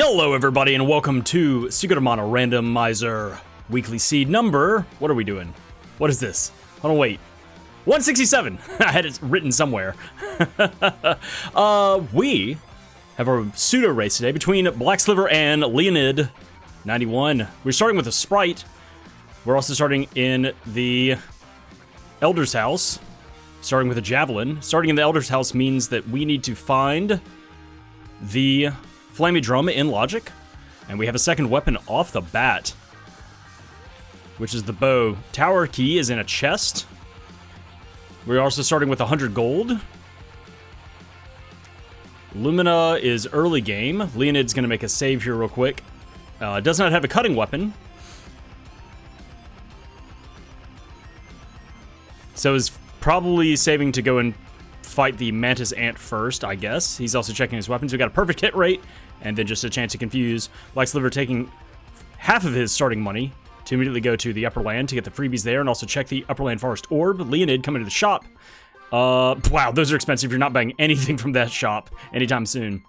Hello everybody and welcome to Secret of Mana Randomizer Weekly Seed number... What are we doing? What is this? Hold on, wait. 167! I had it written somewhere. We have a pseudo race today between Black Sliver and Leoned91. We're starting with a Sprite. We're also starting in the Elder's House. Starting with a Javelin. Starting in the Elder's House means that we need to find the opFlammieDrumInLogic, and we have a second weapon off the bat, which is the bow. Tower key is in a chest. We're also starting with 100 gold. Lumina is early game. Leonid's going to make a save here real quick. Does not have a cutting weapon, so is probably saving to go and fight the Mantis Ant first, I guess. He's also checking his weapons. We got a perfect hit rate, and then just a chance to confuse. Black Sliver taking half of his starting money to immediately go to the upper land to get the freebies there, and also check the upper land forest orb. Leonid coming to the shop. Wow, those are expensive. You're not buying anything from that shop anytime soon.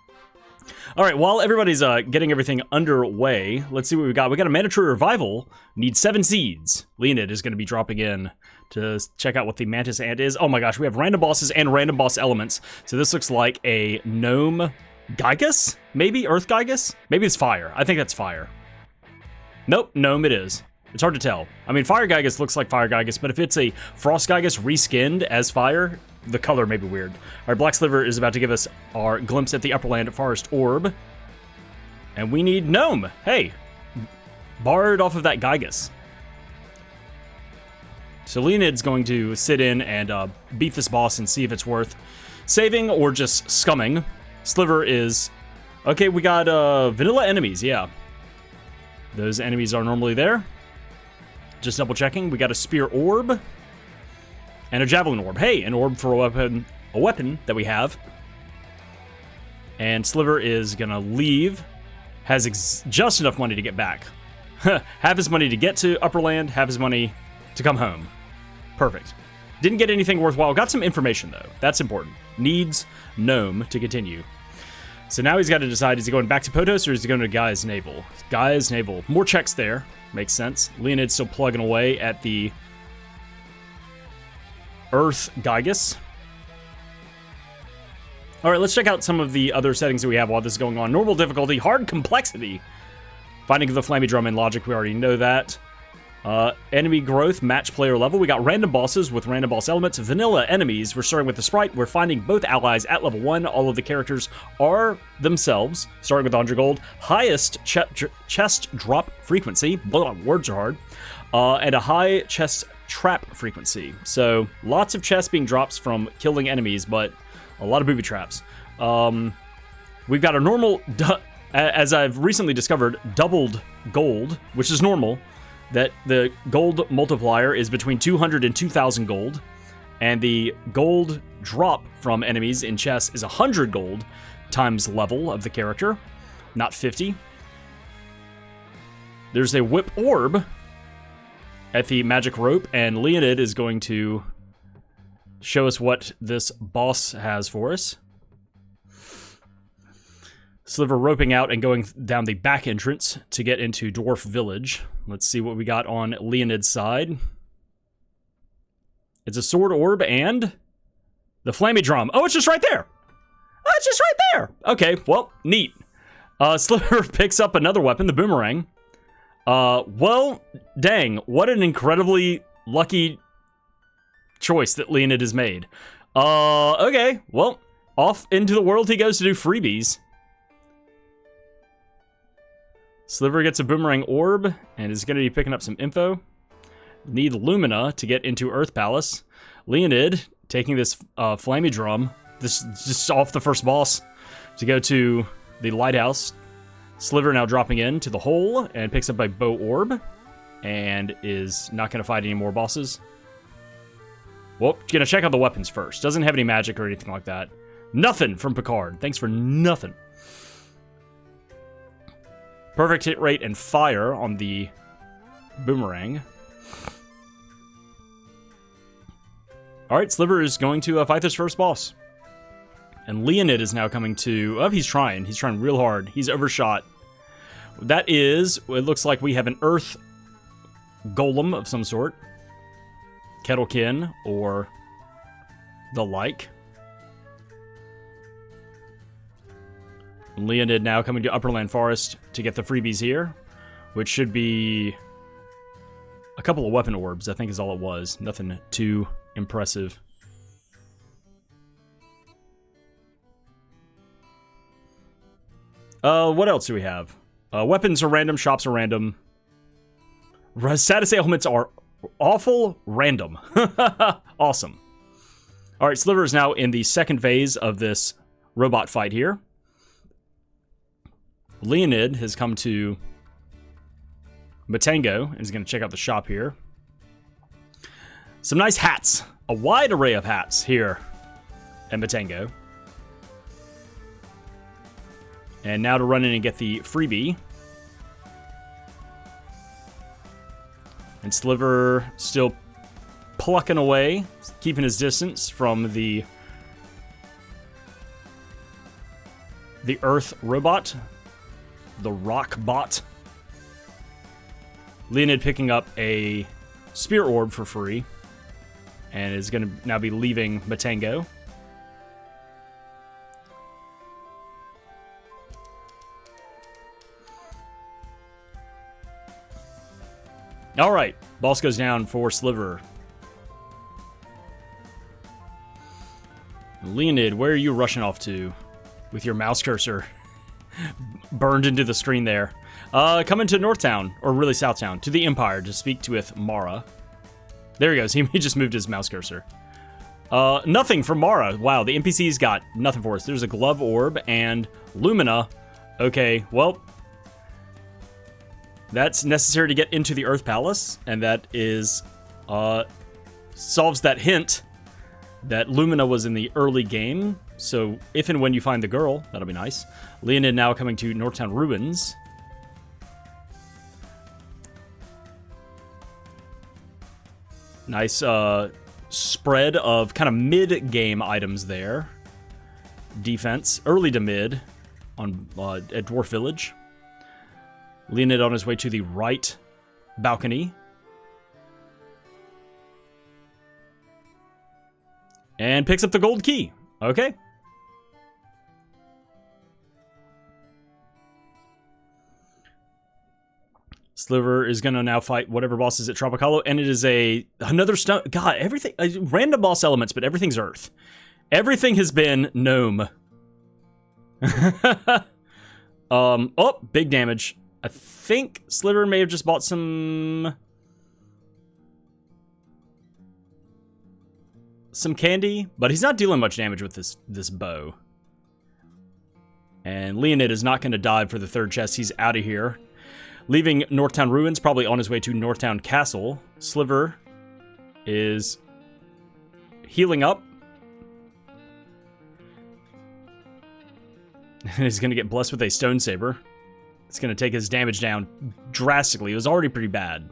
All right, while everybody's getting everything underway, let's see what we got. We got a Mandatory Revival. Need 7 seeds. Leonid is going to be dropping in to check out what the Mantis Ant is. Oh my gosh, we have random bosses and random boss elements. So this looks like a gnome Gygus? Maybe? Earth Gygus? Maybe it's fire. I think that's fire. Nope, gnome it is. It's hard to tell. I mean, Fire Gygus looks like Fire Gygus, but if it's a Frost Gygus reskinned as fire, the color may be weird. All right, Black Sliver is about to give us our glimpse at the upper land forest orb. And we need gnome. Hey, borrowed off of that Gygus. So Leonid's going to sit in and beat this boss and see if it's worth saving or just scumming. Sliver is... Okay, we got vanilla enemies, yeah. Those enemies are normally there. Just double checking. We got a spear orb and a javelin orb. Hey, an orb for a weapon that we have. And Sliver is gonna leave. Has just enough money to get back. Half his money to get to upper land, half his money to come home. Perfect. Didn't get anything worthwhile. Got some information, though. That's important. Needs gnome to continue. So now he's got to decide, is he going back to Potos or is he going to Guy's Navel? Guy's Navel. More checks there. Makes sense. Leonid's still plugging away at the Earth Gygus. All right, let's check out some of the other settings that we have while this is going on. Normal difficulty, hard complexity. Finding the FlammieDrumInLogic, we already know that. Enemy growth, match player level. We got random bosses with random boss elements. Vanilla enemies. We're starting with the Sprite. We're finding both allies at level 1. All of the characters are themselves, starting with 100 gold. Highest chest drop frequency. Blah, words are hard. And a high chest trap frequency. So lots of chests being drops from killing enemies, but a lot of booby traps. We've got a normal, as I've recently discovered, doubled gold, which is normal. That the gold multiplier is between 200 and 2,000 gold, and the gold drop from enemies in chests is 100 gold times level of the character, not 50. There's a whip orb at the magic rope, and Leonid is going to show us what this boss has for us. Sliver roping out and going down the back entrance to get into Dwarf Village. Let's see what we got on Leonid's side. It's a sword orb and the Flammie Drum. Oh, it's just right there. Oh, it's just right there. Okay, well, neat. Sliver picks up another weapon, the boomerang. Well, dang, what an incredibly lucky choice that Leonid has made. Okay, well, off into the world he goes to do freebies. Sliver gets a boomerang orb and is going to be picking up some info. Need Lumina to get into Earth Palace. Leonid taking this Flammie Drum, this just off the first boss, to go to the lighthouse. Sliver now dropping in to the hole and picks up a bow orb and is not going to fight any more bosses. Well, gonna check out the weapons first. Doesn't have any magic or anything like that. Nothing from Picard. Thanks for nothing. Perfect hit rate and fire on the boomerang. Alright, Sliver is going to fight this first boss. And Leonid is now coming to... Oh, he's trying. He's trying real hard. He's overshot. That is, it looks like we have an Earth Golem of some sort. Kettlekin, or the like. Leoned now coming to Upperland Forest to get the freebies here, which should be a couple of weapon orbs, I think is all it was. Nothing too impressive. What else do we have? Weapons are random, shops are random. Status ailments are awful random. Awesome. Alright, Sliver is now in the second phase of this robot fight here. Leoned has come to Matango and is going to check out the shop here. Some nice hats. A wide array of hats here at Matango. And now to run in and get the freebie. And Sliver still plucking away, keeping his distance from the Earth robot. The rock bot. Leoned picking up a spear orb for free. And is going to now be leaving Matango. Alright, boss goes down for Sliver. Leoned, where are you rushing off to? With your mouse cursor burned into the screen there. Coming to Northtown, or really Southtown, to the Empire to speak with Mara. There he goes, he just moved his mouse cursor. Nothing from Mara. Wow, the NPC's got nothing for us. There's a glove orb and Lumina. Okay, well, that's necessary to get into the Earth Palace, and that is, solves that hint that Lumina was in the early game. So if and when you find the girl, that'll be nice. Leoned now coming to Northtown Ruins. Nice spread of kind of mid-game items there. Defense, early to mid on at Dwarf Village. Leoned on his way to the right balcony. And picks up the gold key. Okay. Sliver is going to now fight whatever boss is at Tropicalo, and it is another stone. God, everything, random boss elements, but everything's Earth. Everything has been Gnome. Oh, big damage. I think Sliver may have just bought some candy, but he's not dealing much damage with this bow. And Leoned is not going to dive for the third chest. He's out of here. Leaving Northtown Ruins, probably on his way to Northtown Castle. Sliver is healing up. And he's going to get blessed with a Stone Saber. It's going to take his damage down drastically. It was already pretty bad.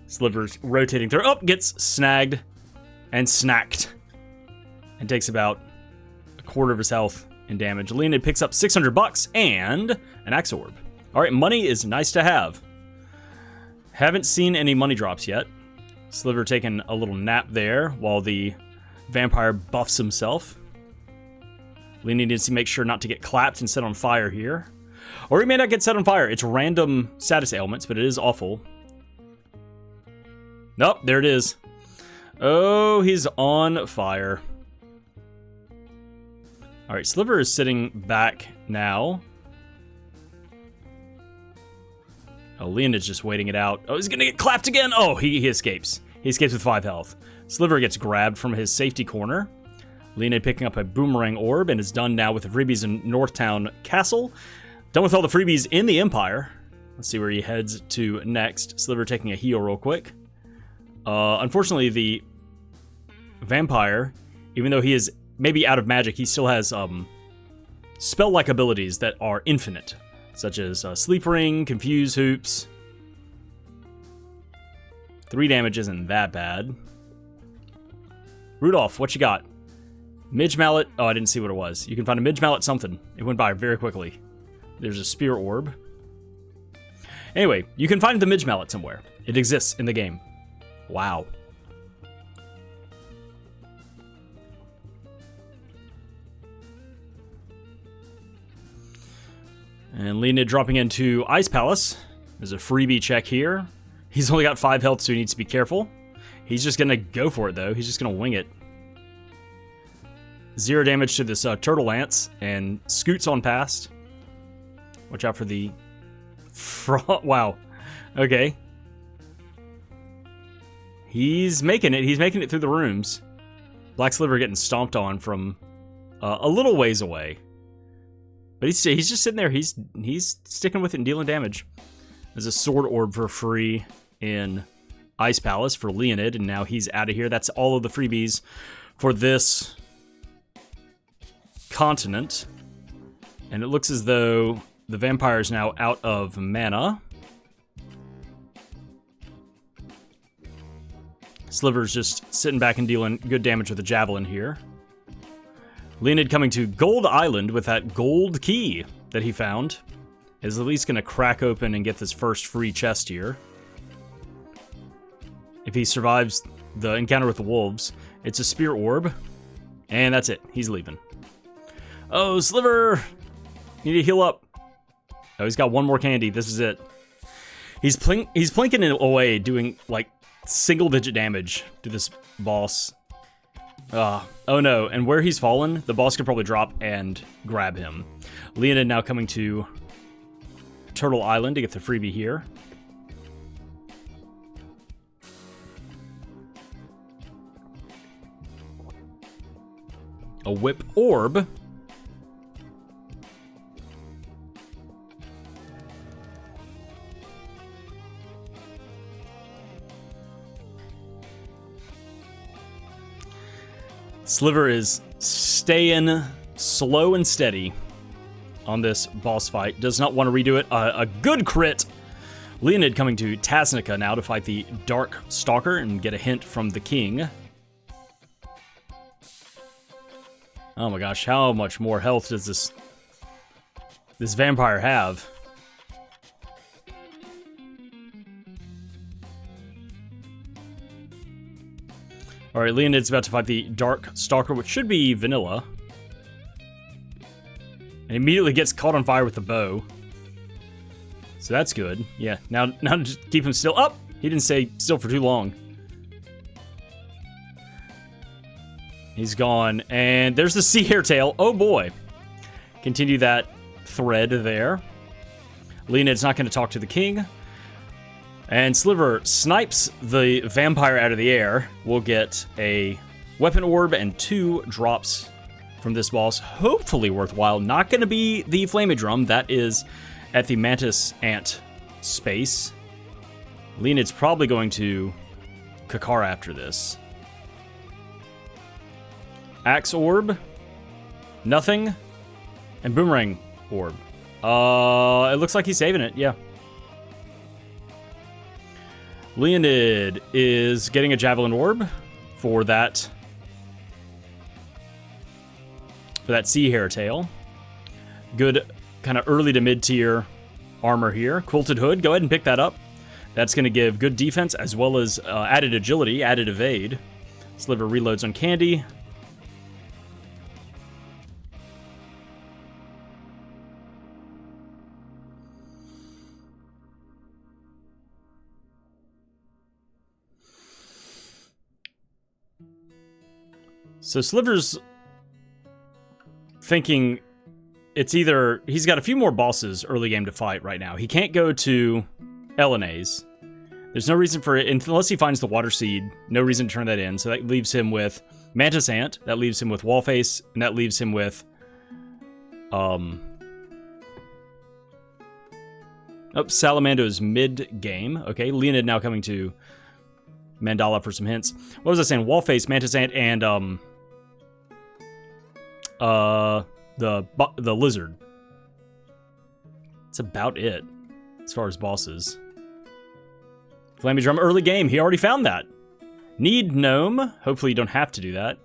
Sliver's rotating through. Oh, gets snagged and snacked. And takes about a quarter of his health in damage. Leoned picks up $600 and an Axe Orb. Alright, money is nice to have. Haven't seen any money drops yet. Sliver taking a little nap there while the vampire buffs himself. Leoned needs to make sure not to get clapped and set on fire here. Or he may not get set on fire. It's random status ailments, but it is awful. Nope, there it is. Oh, he's on fire. Alright, Sliver is sitting back now. Oh, Leoned is just waiting it out. Oh, he's gonna get clapped again! Oh, he escapes. He escapes with 5 health. Sliver gets grabbed from his safety corner. Leoned picking up a boomerang orb and is done now with the freebies in Northtown Castle. Done with all the freebies in the Empire. Let's see where he heads to next. Sliver taking a heal real quick. Unfortunately, the vampire, even though he is maybe out of magic, he still has spell-like abilities that are infinite, such as Sleep Ring, Confuse Hoops. 3 damage isn't that bad. Rudolph, what you got? Midge Mallet. Oh, I didn't see what it was. You can find a Midge Mallet something. It went by very quickly. There's a Spear Orb. Anyway, you can find the Midge Mallet somewhere. It exists in the game. Wow. And Leoned dropping into Ice Palace. There's a freebie check here. He's only got 5 health, so he needs to be careful. He's just going to go for it, though. He's just going to wing it. 0 damage to this Turtle Lance, and scoots on past. Watch out for the... Wow. Okay. He's making it. He's making it through the rooms. Black Sliver getting stomped on from a little ways away. But he's just sitting there. He's sticking with it and dealing damage. There's a Sword Orb for free in Ice Palace for Leoned, and now he's out of here. That's all of the freebies for this continent. And it looks as though the vampire is now out of mana. Sliver's just sitting back and dealing good damage with the javelin here. Leoned coming to Gold Island with that gold key that he found. Is at least going to crack open and get this first free chest here. If he survives the encounter with the wolves, it's a Spear Orb. And that's it. He's leaving. Oh, Sliver! Need to heal up. Oh, he's got one more candy. This is it. He's plinking it away, doing, like, single-digit damage to this boss. Oh no, and where he's fallen, the boss could probably drop and grab him. Leoned now coming to Turtle Island to get the freebie here. A Whip Orb. Sliver is staying slow and steady on this boss fight. Does not want to redo it. A good crit. Leoned coming to Tasnica now to fight the Dark Stalker and get a hint from the king. Oh my gosh, how much more health does this vampire have? Alright, Leoned's about to fight the Dark Stalker, which should be vanilla. And immediately gets caught on fire with the bow. So that's good. Yeah, now just keep him still. Up! He didn't stay still for too long. He's gone. And there's the Sea Hare tail. Oh boy. Continue that thread there. Leoned's not going to talk to the king. And Sliver snipes the vampire out of the air. We'll get a weapon orb and 2 drops from this boss. Hopefully worthwhile. Not going to be the Flammie Drum. That is at the Mantis Ant space. Leoned's probably going to Kakar after this. Axe Orb. Nothing. And Boomerang Orb. It looks like he's saving it. Yeah. Leoned is getting a Javelin Orb for that Sea Hare tail. Good kind of early to mid-tier armor here. Quilted Hood, go ahead and pick that up. That's going to give good defense as well as added agility, added evade. Sliver reloads on candy. So Sliver's thinking it's either... He's got a few more bosses early game to fight right now. He can't go to Ailments. There's no reason for it, unless he finds the Water Seed. No reason to turn that in. So that leaves him with Mantis Ant. That leaves him with Wallface. And that leaves him with... Salamando's mid-game. Okay, Leoned now coming to Mandala for some hints. What was I saying? Wallface, Mantis Ant, and... the lizard. That's about it as far as bosses. Flammie Drum early game. He already found that. Need Gnome. Hopefully you don't have to do that.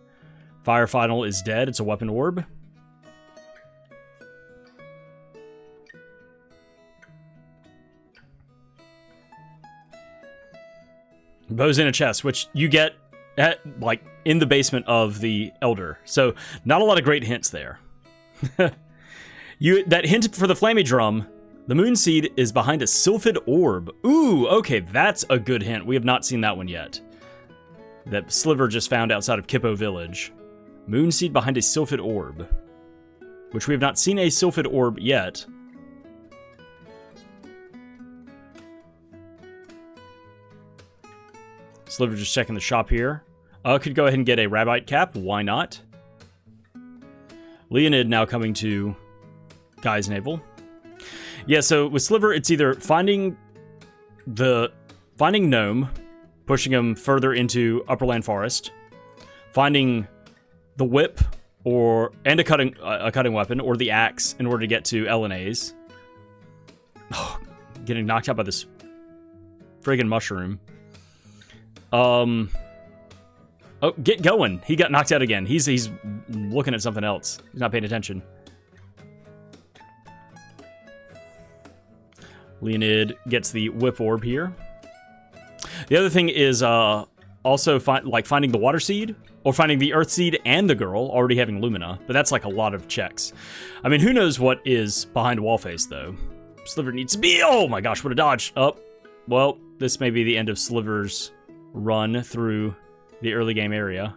Fire Final is dead. It's a weapon orb. Bows in a chest, which you get at, like, in the basement of the Elder. So, not a lot of great hints there. That hint for the Flammie Drum, the Moonseed is behind a Sylphid Orb. Ooh, okay, that's a good hint. We have not seen that one yet. That Sliver just found outside of Kippo Village. Moonseed behind a Sylphid Orb. Which we have not seen a Sylphid Orb yet. Sliver just checking the shop here. Could go ahead and get a Rabbite Cap. Why not? Leoned now coming to Guy's Navel. Yeah, so with Sliver, it's either finding Gnome, pushing him further into Upperland Forest, finding the Whip and a cutting weapon, or the Axe in order to get to LNAs. Oh, getting knocked out by this friggin' mushroom. Oh, get going. He got knocked out again. He's looking at something else. He's not paying attention. Leonid gets the Whip Orb here. The other thing is also finding the Water Seed, or finding the Earth Seed and the girl, already having Lumina, but that's like a lot of checks. I mean, who knows what is behind Wallface, though. Sliver needs to be... Oh my gosh, what a dodge. Oh, well, this may be the end of Sliver's run through the early game area.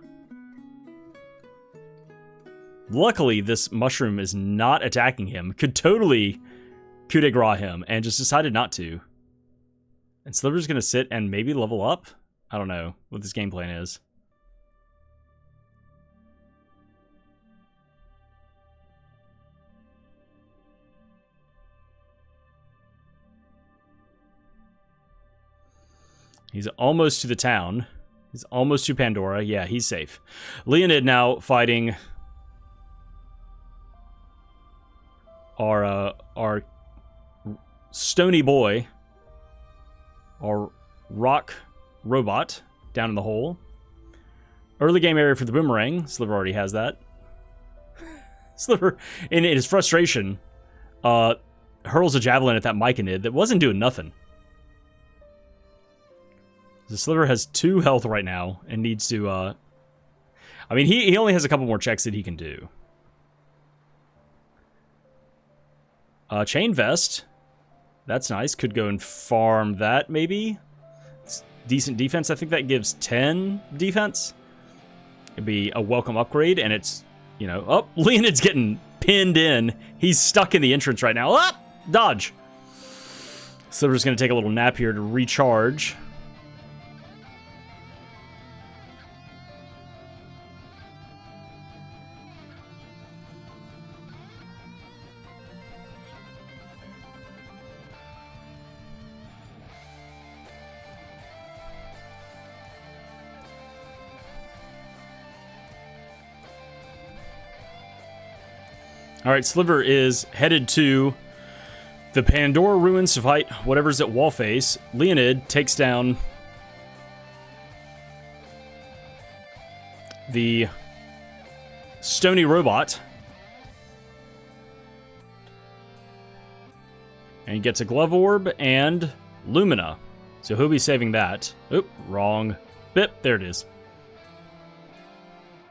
Luckily, this mushroom is not attacking him. Could totally coup de grace him, and just decided not to. And Sliver's gonna sit and maybe level up? I don't know what this game plan is. He's almost to the town. He's almost to Pandora. Yeah, he's safe. Leonid now fighting our stony boy, our rock robot down in the hole. Early game area for the boomerang. Sliver already has that. Sliver, in his frustration, hurls a javelin at that Myconid that wasn't doing nothing. The Sliver has 2 health right now and needs to, I mean, he only has a couple more checks that he can do. Chain Vest. That's nice. Could go and farm that, maybe. It's decent defense. I think that gives 10 defense. It'd be a welcome upgrade, and it's, you know... Oh, Leonid's getting pinned in. He's stuck in the entrance right now. Ah! Dodge. Sliver's going to take a little nap here to recharge. All right, Sliver is headed to the Pandora Ruins to fight whatever's at Wallface. Leonid takes down the Stony Robot. And he gets a Glove Orb and Lumina. So he'll be saving that. Oop, wrong. Bip, there it is.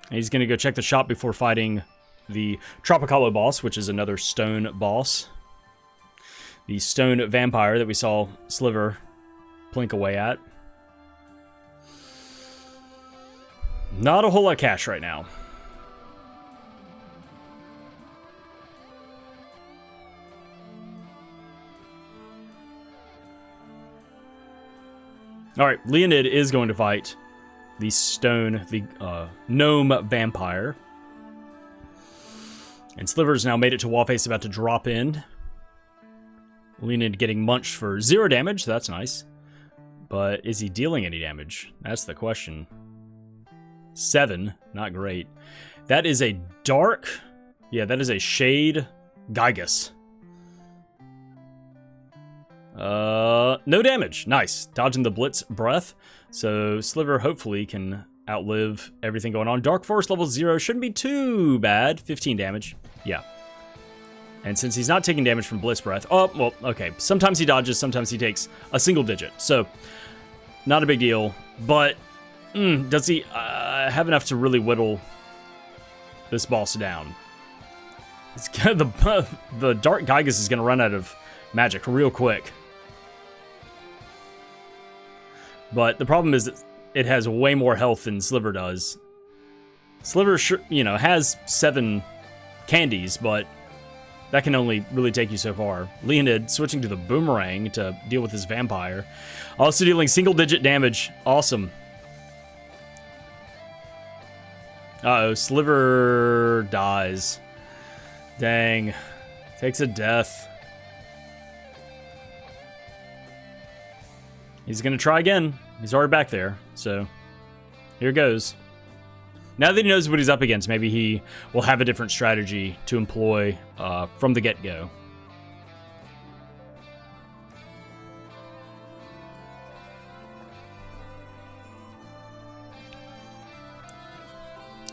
And he's going to go check the shop before fighting the Tropicalo boss, which is another stone boss. The stone vampire that we saw Sliver plink away at. Not a whole lot of cash right now. Alright, Leonid is going to fight the gnome vampire. And Sliver's now made it to Wallface, about to drop in. Leonid getting munched for 0 damage, so that's nice. But is he dealing any damage? That's the question. 7, not great. That is a dark... Yeah, that is a Shade Gygus. No damage. Nice. Dodging the Blitz Breath. So Sliver hopefully can outlive everything going on. Dark Force level 0 shouldn't be too bad. 15 damage. Yeah. And since he's not taking damage from Blitz Breath... Oh, well, okay. Sometimes he dodges, sometimes he takes a single digit. So, not a big deal. But, does he have enough to really whittle this boss down? It's the Dark Gygus is going to run out of magic real quick. But the problem is that it has way more health than Sliver does. Sliver, has 7 candies, but that can only really take you so far. Leoned switching to the Boomerang to deal with his vampire. Also dealing single-digit damage. Awesome. Uh-oh, Sliver dies. Dang. Takes a death. He's going to try again. He's already back there, so here goes. Now that he knows what he's up against, maybe he will have a different strategy to employ from the get-go.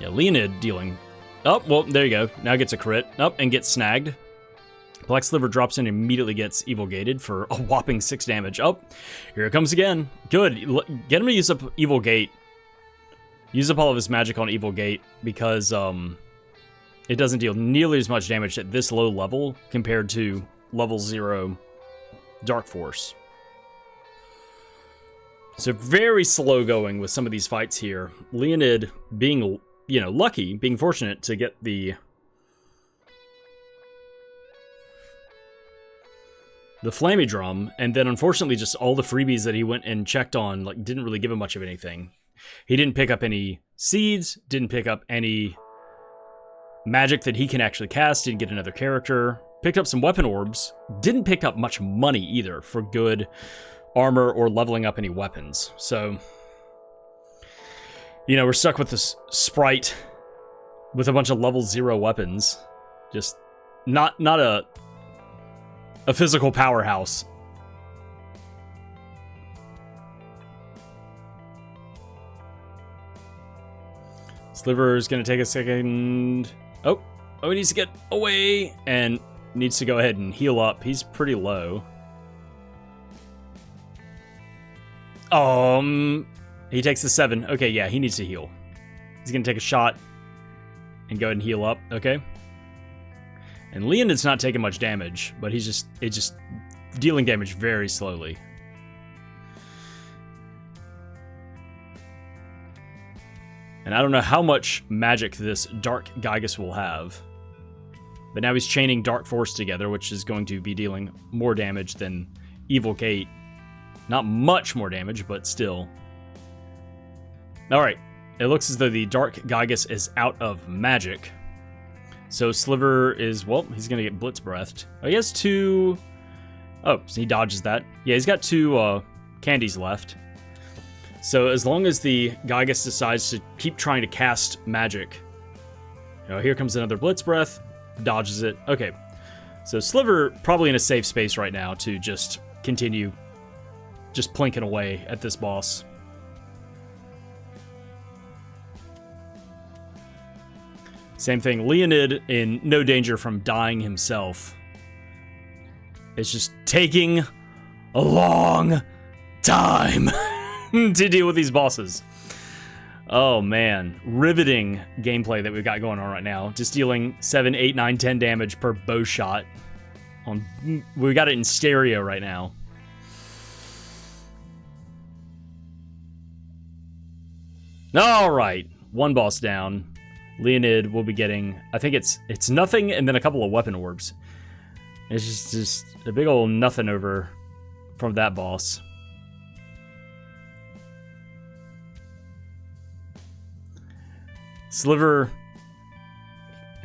Yeah, Leoned dealing... Oh, well, there you go. Now gets a crit. Oh, and gets snagged. Black Sliver drops in and immediately gets Evil Gated for a whopping 6 damage. Oh, here it comes again. Good. Get him to use up Evil Gate. Use up all of his magic on Evil Gate because it doesn't deal nearly as much damage at this low level compared to level 0 Dark Force. So very slow going with some of these fights here. Leoned being, lucky, being fortunate to get the Flammie Drum, and then unfortunately just all the freebies that he went and checked on didn't really give him much of anything. He didn't pick up any seeds, didn't pick up any magic that he can actually cast, didn't get another character, picked up some weapon orbs, didn't pick up much money either for good armor or leveling up any weapons. So, we're stuck with this Sprite with a bunch of level 0 weapons. Just not a physical powerhouse. Sliver's gonna take a second. Oh, he needs to get away and needs to go ahead and heal up. He's pretty low. He takes the 7. Okay, yeah, he needs to heal. He's gonna take a shot and go ahead and heal up. Okay. And Leoned's not taking much damage, but it's just dealing damage very slowly. And I don't know how much magic this Dark Gygus will have. But now he's chaining Dark Force together, which is going to be dealing more damage than Evil Gate. Not much more damage, but still. Alright, it looks as though the Dark Gygus is out of magic. So Sliver is, well, he's going to get Blitz Breathed. Oh, he has 2... Oh, so he dodges that. Yeah, he's got 2 candies left. So as long as the Gygus decides to keep trying to cast magic... here comes another Blitz Breath. Dodges it. Okay. So Sliver probably in a safe space right now to just continue just plinking away at this boss. Same thing, Leoned in no danger from dying himself. It's just taking a long time to deal with these bosses. Oh man, riveting gameplay that we've got going on right now. Just dealing 7, 8, 9, 10 damage per bow shot. We got it in stereo right now. Alright, one boss down. Leoned will be getting, I think it's nothing and then a couple of weapon orbs. It's just a big old nothing over from that boss. Sliver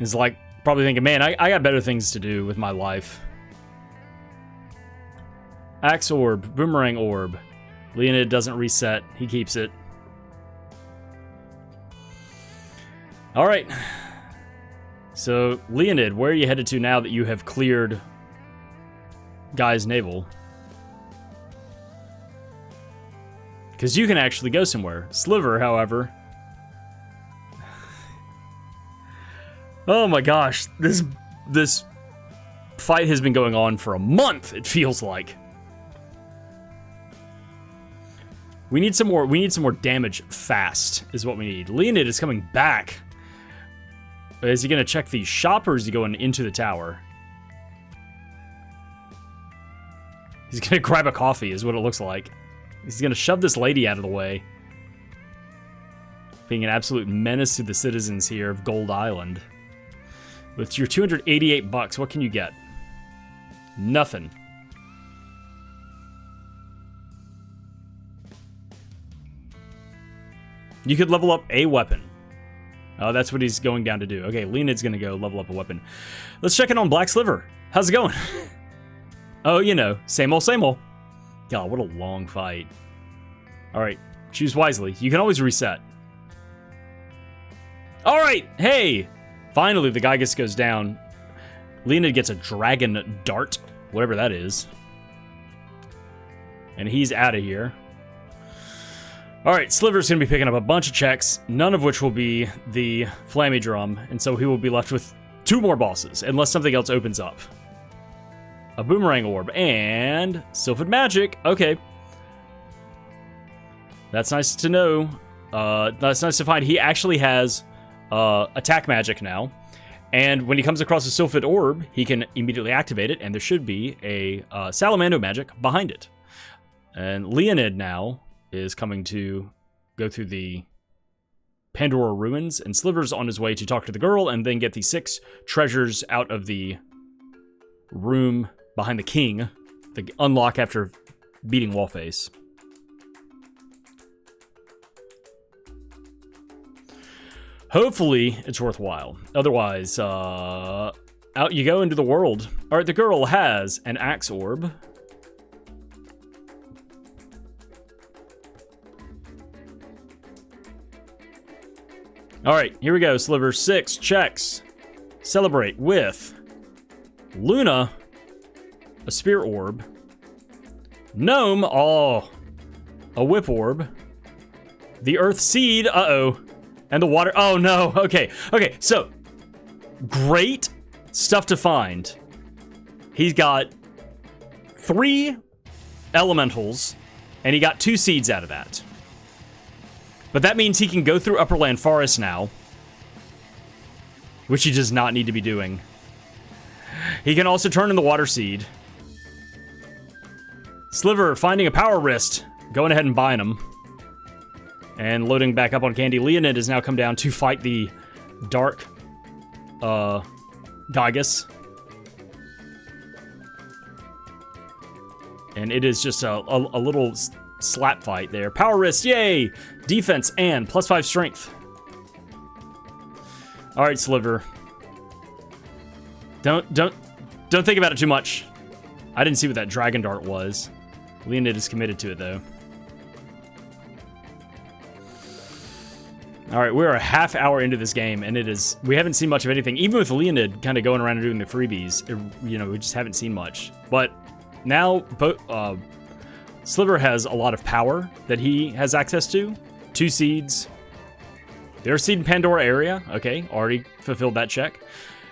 is probably thinking, man, I got better things to do with my life. Axe Orb, Boomerang Orb. Leoned doesn't reset, he keeps it. Alright, so Leoned, where are you headed to now that you have cleared Guy's navel? Because you can actually go somewhere. Sliver, however... Oh my gosh, this fight has been going on for a month, it feels like. We need some more damage fast, is what we need. Leoned is coming back. Is he gonna check the shop, or is he going into the tower? He's gonna grab a coffee, is what it looks like. He's gonna shove this lady out of the way. Being an absolute menace to the citizens here of Gold Island. With your 288 bucks, what can you get? Nothing. You could level up a weapon. Oh, that's what he's going down to do. Okay, Leoned's gonna go level up a weapon. Let's check in on Black Sliver. How's it going? Oh, you know, same old, same old. God, what a long fight. Alright, choose wisely. You can always reset. Alright, hey! Finally, the guy goes down. Leoned gets a dragon dart, whatever that is. And he's out of here. Alright, Sliver's going to be picking up a bunch of checks, none of which will be the Flammie Drum, and so he will be left with 2 more bosses, unless something else opens up. A boomerang orb, and Sylphid Magic. Okay. That's nice to know. That's nice to find. He actually has attack magic now, and when he comes across a Sylphid Orb, he can immediately activate it, and there should be a Salamando magic behind it. And Leoned now is coming to go through the Pandora Ruins, and Sliver's on his way to talk to the girl and then get the 6 treasures out of the room behind the king, the unlock after beating Wallface. Hopefully, it's worthwhile. Otherwise, out you go into the world. Alright, the girl has an axe orb. Alright, here we go. Sliver 6 checks. Celebrate with Luna, a spear orb. Gnome, oh, a whip orb. The earth seed, uh-oh. And the water, oh no, okay, so, great stuff to find. He's got 3 elementals, and he got 2 seeds out of that. But that means he can go through Upperland Forest now, which he does not need to be doing. He can also turn in the water seed. Sliver finding a power wrist, going ahead and buying them. And loading back up on candy. Leoned has now come down to fight the dark Gygus. And it is just a little slap fight there. Power wrist, yay! Defense and +5 strength. Alright, Sliver. Don't think about it too much. I didn't see what that dragon dart was. Leoned is committed to it though. Alright, we're a half hour into this game, and we haven't seen much of anything. Even with Leoned kind of going around and doing the freebies, we just haven't seen much. But now, Sliver has a lot of power that he has access to. 2 seeds. There's seed in Pandora area. Okay, already fulfilled that check.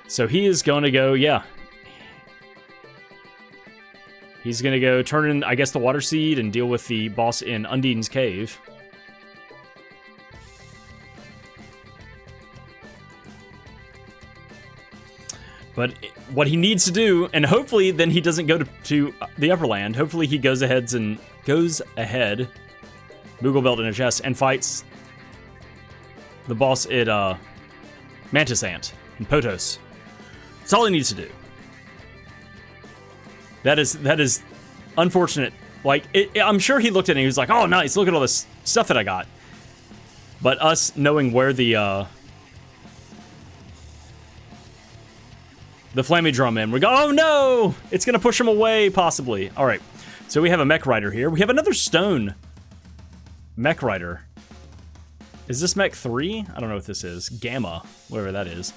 So he is going to go, yeah. He's going to go turn in, I guess, the water seed and deal with the boss in Undine's Cave. But what he needs to do, and hopefully then he doesn't go to the Upperland. Hopefully he goes ahead, Moogle Belt in a chest, and fights the boss at Mantis Ant in Potos. That's all he needs to do. That is unfortunate. Like, I'm sure he looked at it and he was like, oh, nice, look at all this stuff that I got. But us knowing where the Flammie Drum in, we go, oh no! It's gonna push him away, possibly. Alright, so we have a mech rider here. We have another stone mech rider. Is this mech 3? I don't know what this is. Gamma, whatever that is.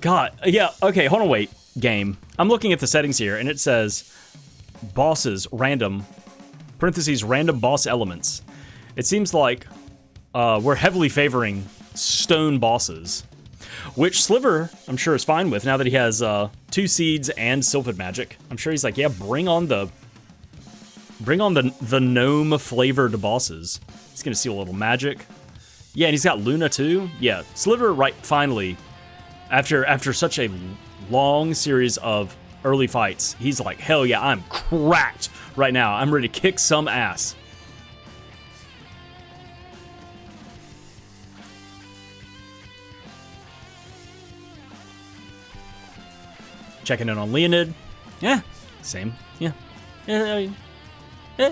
God, yeah, okay, hold on, wait. Game. I'm looking at the settings here, and it says bosses, random, parentheses, random boss elements. It seems like we're heavily favoring stone bosses, which Sliver, I'm sure, is fine with now that he has 2 seeds and Sylphid magic. I'm sure he's like, yeah, bring on the gnome flavored bosses. He's gonna steal a little magic. Yeah, and he's got Luna too. Yeah, Sliver, right, finally, after such a long series of early fights, he's like, hell yeah, I'm cracked right now. I'm ready to kick some ass. Checking in on Leoned. Yeah, same. Yeah. Yeah.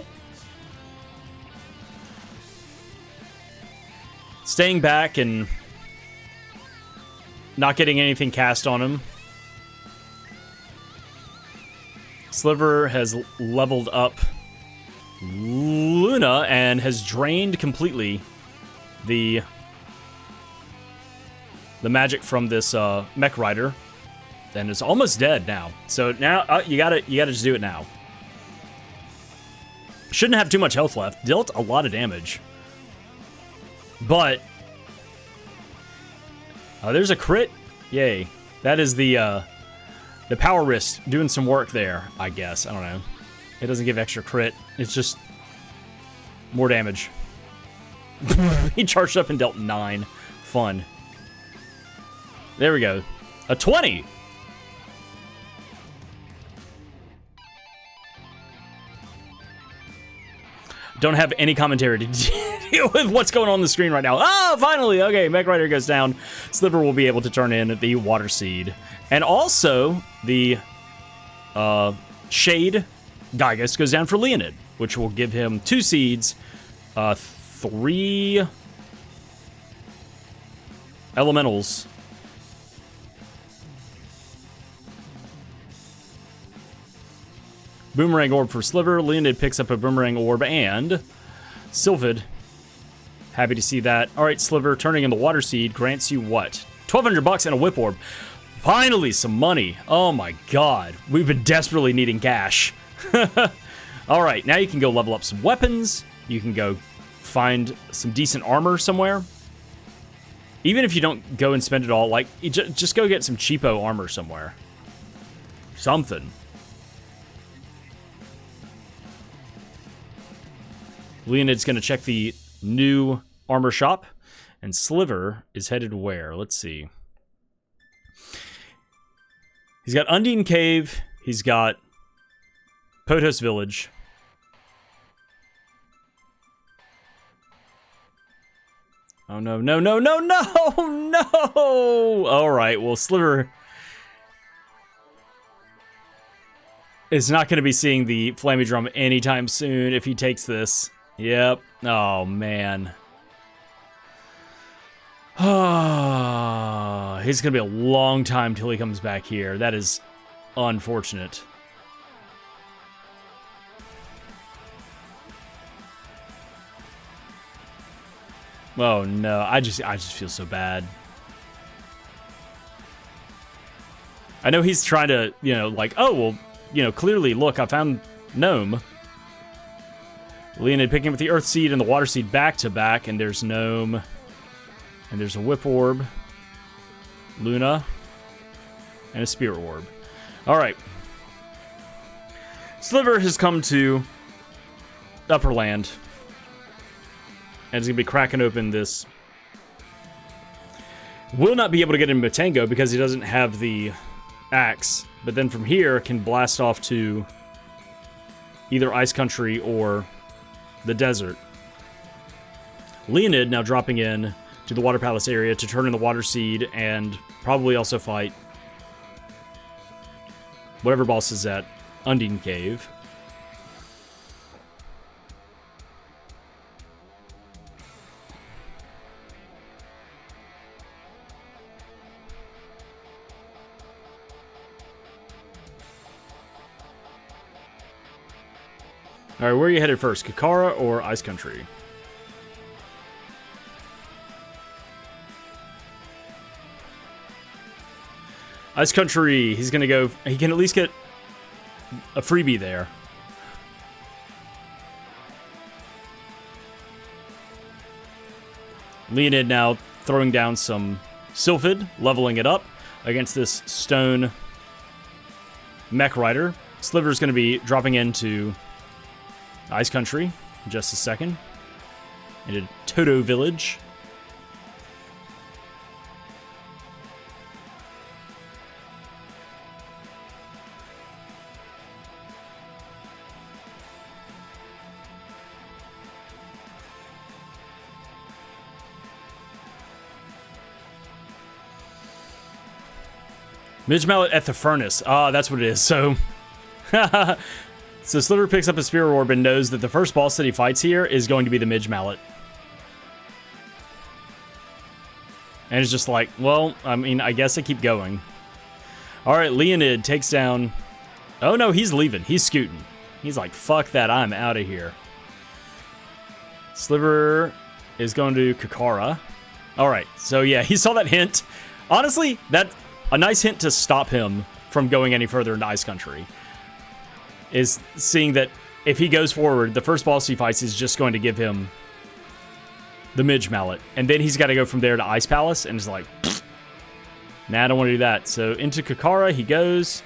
Staying back and not getting anything cast on him. Sliver has leveled up Luna and has drained completely the magic from this mech rider, and is almost dead now. So now you gotta just do it now. Shouldn't have too much health left. Dealt a lot of damage, but there's a crit. Yay! That is the power wrist doing some work there. I guess, I don't know. It doesn't give extra crit. It's just more damage. He charged up and dealt 9. Fun. There we go. A 20. Don't have any commentary to deal with what's going on the screen right now. Oh, finally! Okay, Mech Rider goes down. Sliver will be able to turn in the Water Seed. And also, the Shade Gygus goes down for Leoned, which will give him 2 seeds, 3 elementals. Boomerang Orb for Sliver. Leoned picks up a Boomerang Orb and Sylphid. Happy to see that. All right, Sliver, turning in the Water Seed grants you what? $1,200 and a Whip Orb. Finally, some money. Oh my god. We've been desperately needing cash. All right, now you can go level up some weapons. You can go find some decent armor somewhere. Even if you don't go and spend it all, like, just go get some cheapo armor somewhere. Something. Leoned's going to check the new armor shop, and Sliver is headed where? Let's see. He's got Undine Cave. He's got Potos Village. Oh, no, no, no, no, no, no! All right, well, Sliver is not going to be seeing the Flammie Drum anytime soon if he takes this. Yep. Oh, man. It's going to be a long time till he comes back here. That is unfortunate. Oh, no. I just feel so bad. I know he's trying to, you know, like, oh, well, you know, clearly, look, I found Gnome. Leoned picking up the Earth Seed and the Water Seed back to back, and there's Gnome. And there's a Whip Orb. Luna. And a Spirit Orb. Alright. Sliver has come to Upper Land. And is going to be cracking open this. Will not be able to get into Matango because he doesn't have the axe. But then from here can blast off to either Ice Country or the desert. Leoned now dropping in to the Water Palace area to turn in the Water Seed and probably also fight whatever boss is at Undine Cave. Alright, where are you headed first? Kakara or Ice Country? Ice Country, he's gonna go... He can at least get a freebie there. Leoned now throwing down some Sylphid, leveling it up against this stone mech rider. Sliver's going to be dropping into Ice Country in just a second. Into Toto Village. Midge Mallet at the furnace. Ah, that's what it is. So, so Sliver picks up a Spear Orb and knows that the first boss that he fights here is going to be the Midge Mallet. And it's just like, well, I mean, I guess I keep going. All right, Leoned takes down... Oh, no, he's leaving. He's scooting. He's like, fuck that, I'm out of here. Sliver is going to Kakara. All right, so yeah, he saw that hint. Honestly, that... A nice hint to stop him from going any further into Ice Country is seeing that if he goes forward, the first boss he fights is just going to give him the Midge Mallet. And then he's got to go from there to Ice Palace, and it's like, nah, I don't want to do that. So into Kakara he goes.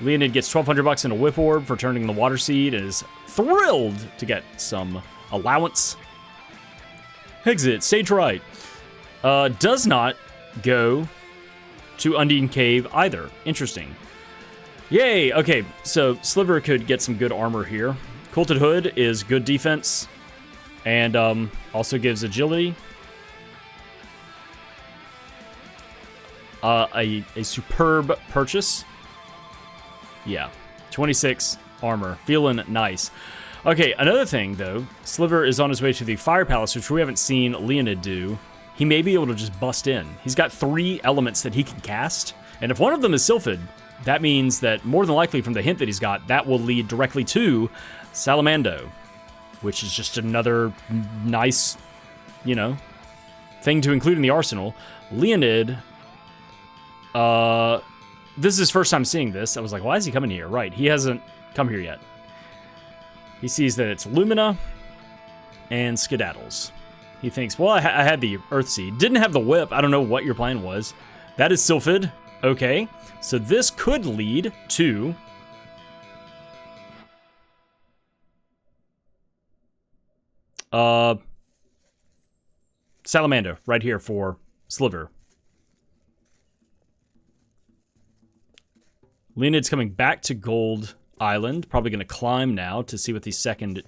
Leoned gets 1,200 bucks in a Whip Orb for turning the Water Seed and is thrilled to get some allowance. Exit, stage right. Does not go to Undine Cave either. Interesting. Yay! Okay, so Sliver could get some good armor here. Quilted Hood is good defense, and also gives agility. A superb purchase. Yeah, 26 armor. Feeling nice. Okay, another thing, though. Sliver is on his way to the Fire Palace, which we haven't seen Leoned do. He may be able to just bust in. He's got 3 elements that he can cast, and if one of them is Sylphid, that means that more than likely from the hint that he's got, that will lead directly to Salamando, which is just another nice, you know, thing to include in the arsenal. Leoned, this is his first time seeing this. I was like, why is he coming here? Right, he hasn't come here yet. He sees that it's Lumina and skedaddles. He thinks, well, I had the Earth Seed. Didn't have the Whip. I don't know what your plan was. That is Sylphid. Okay. So this could lead to... Salamander, right here for Sliver. Leoned's coming back to Gold Island. Probably going to climb now to see what the second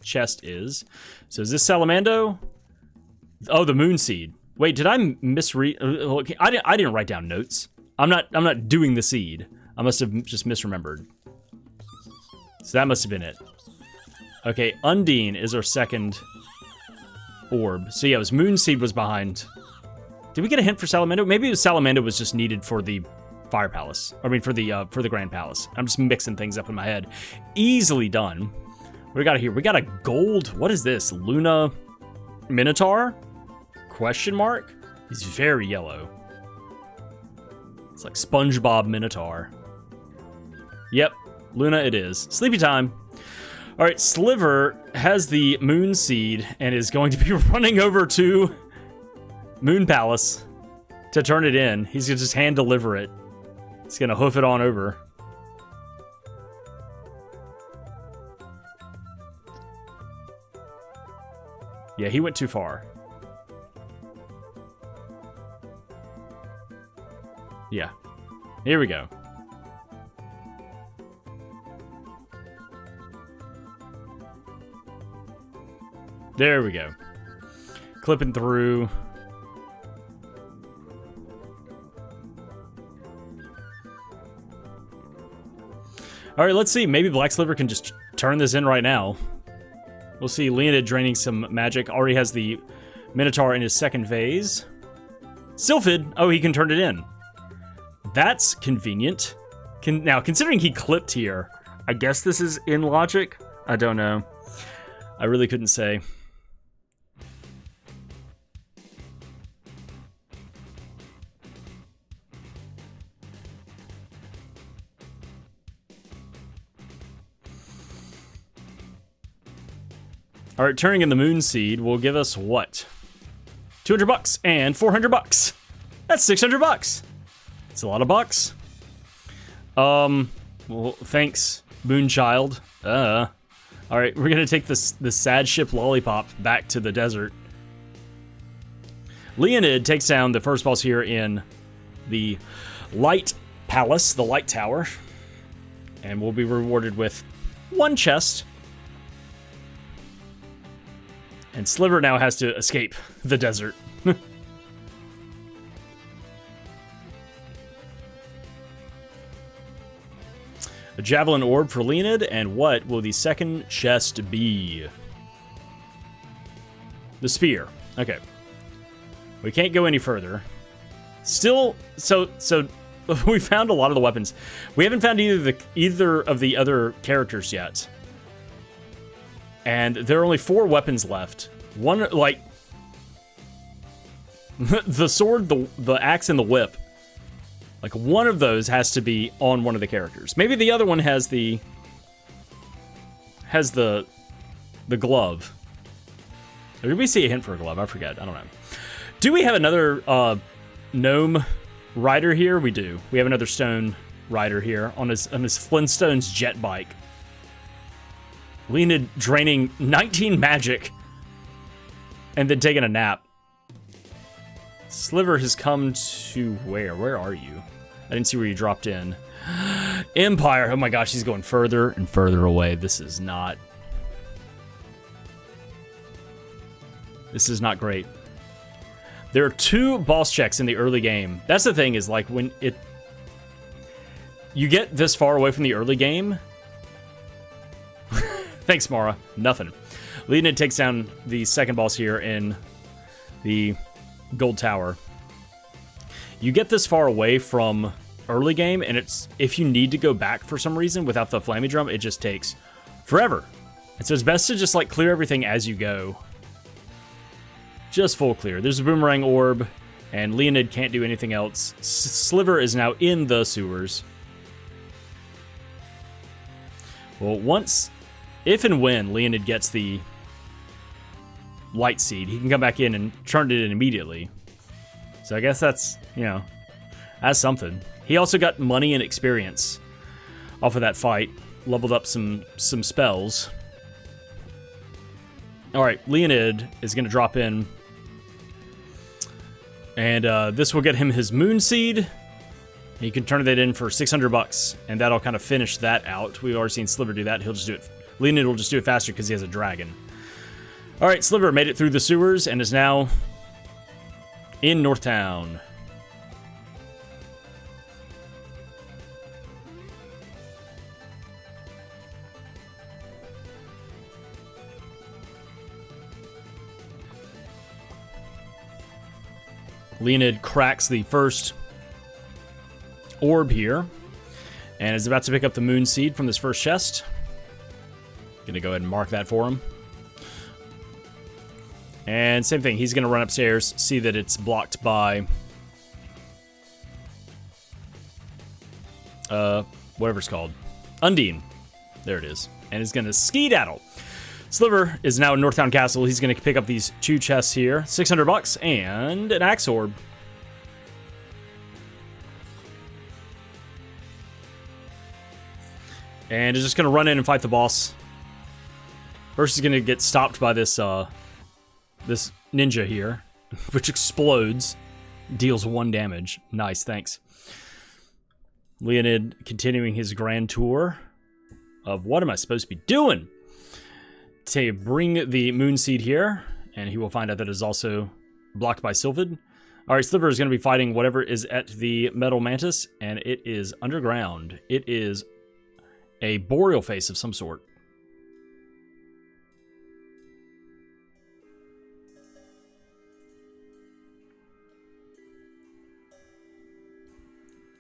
chest is. So is this Salamando? Oh, the Moon Seed. Wait, did I misread? Okay, I didn't write down notes. I'm not doing the seed. I must have just misremembered. So that must have been it. Okay, Undine is our second orb. So yeah, it was Moon Seed was behind. Did we get a hint for Salamando? Maybe Salamando was just needed for the Fire Palace. I mean, for the Grand Palace. I'm just mixing things up in my head. Easily done. What do we got here? We got a gold. What is this? Luna Minotaur? Question mark? He's very yellow. It's like SpongeBob Minotaur. Yep, Luna it is. Sleepy time. All right, Sliver has the Moon Seed and is going to be running over to Moon Palace to turn it in. He's gonna just hand deliver it. He's gonna hoof it on over. Yeah, he went too far. Yeah. Here we go. There we go. Clipping through. All right, let's see. Maybe Black Sliver can just turn this in right now. We'll see Leoned draining some magic. Already has the Minotaur in his second phase. Sylphid. Oh, he can turn it in. That's convenient. Now, considering he clipped here, I guess this is in logic? I don't know. I really couldn't say. All right, turning in the Moon Seed will give us what? $200 and $400. That's $600. It's a lot of bucks. Well, thanks, Moonchild. All right, we're gonna take this sad ship Lollipop back to the desert. Leoned takes down the first boss here in the Light Palace, the Light Tower, and we'll be rewarded with 1 chest. And Sliver now has to escape the desert. A Javelin Orb for Leoned, and what will the second chest be? The Spear. Okay. We can't go any further. Still, so we found a lot of the weapons. We haven't found either of the other characters yet. And there are only 4 weapons left. One, like, the sword, the axe, and the whip. Like, one of those has to be on one of the characters. Maybe the other one has the glove. Or did we see a hint for a glove? I forget. I don't know. Do we have another gnome rider here? We do. We have another stone rider here on his Flintstones jet bike. Leoned draining 19 magic and then taking a nap. Sliver has come to where? Where are you? I didn't see where you dropped in. Empire. Oh my gosh, he's going further and further away. This is not great. There are 2 boss checks in the early game. That's the thing, is like when you get this far away from the early game. Thanks, Mara. Nothing. Leoned takes down the second boss here in the Gold Tower. You get this far away from early game, and if you need to go back for some reason without the Flammie Drum, it just takes forever. And so it's best to just like clear everything as you go. Just full clear. There's a Boomerang Orb, and Leoned can't do anything else. Sliver is now in the sewers. Well, if and when Leoned gets the Light Seed, he can come back in and turn it in immediately. So I guess that's, that's something. He also got money and experience off of that fight. Leveled up some spells. Alright, Leoned is going to drop in. And this will get him his Moon Seed. He can turn that in for $600, and that'll kind of finish that out. We've already seen Sliver do that. He'll just do it. Leoned will just do it faster because he has a dragon. Alright, Sliver made it through the sewers and is now in Northtown. Leoned cracks the first orb here and is about to pick up the Moon Seed from this first chest. Gonna go ahead and mark that for him. And same thing, he's gonna run upstairs, see that it's blocked by whatever it's called. Undine. There it is. And he's gonna skedaddle. Sliver is now in Northtown Castle. He's gonna pick up these 2 chests here. $600 and an Axe Orb. And is just gonna run in and fight the boss. First, he's gonna get stopped by this this ninja here, which explodes, deals 1 damage. Nice, thanks. Leoned continuing his grand tour of what am I supposed to be doing? To bring the Moon Seed here, and he will find out that it is also blocked by Sylphid. Alright, Sliver is going to be fighting whatever is at the Metal Mantis, and it is underground. It is a boreal face of some sort.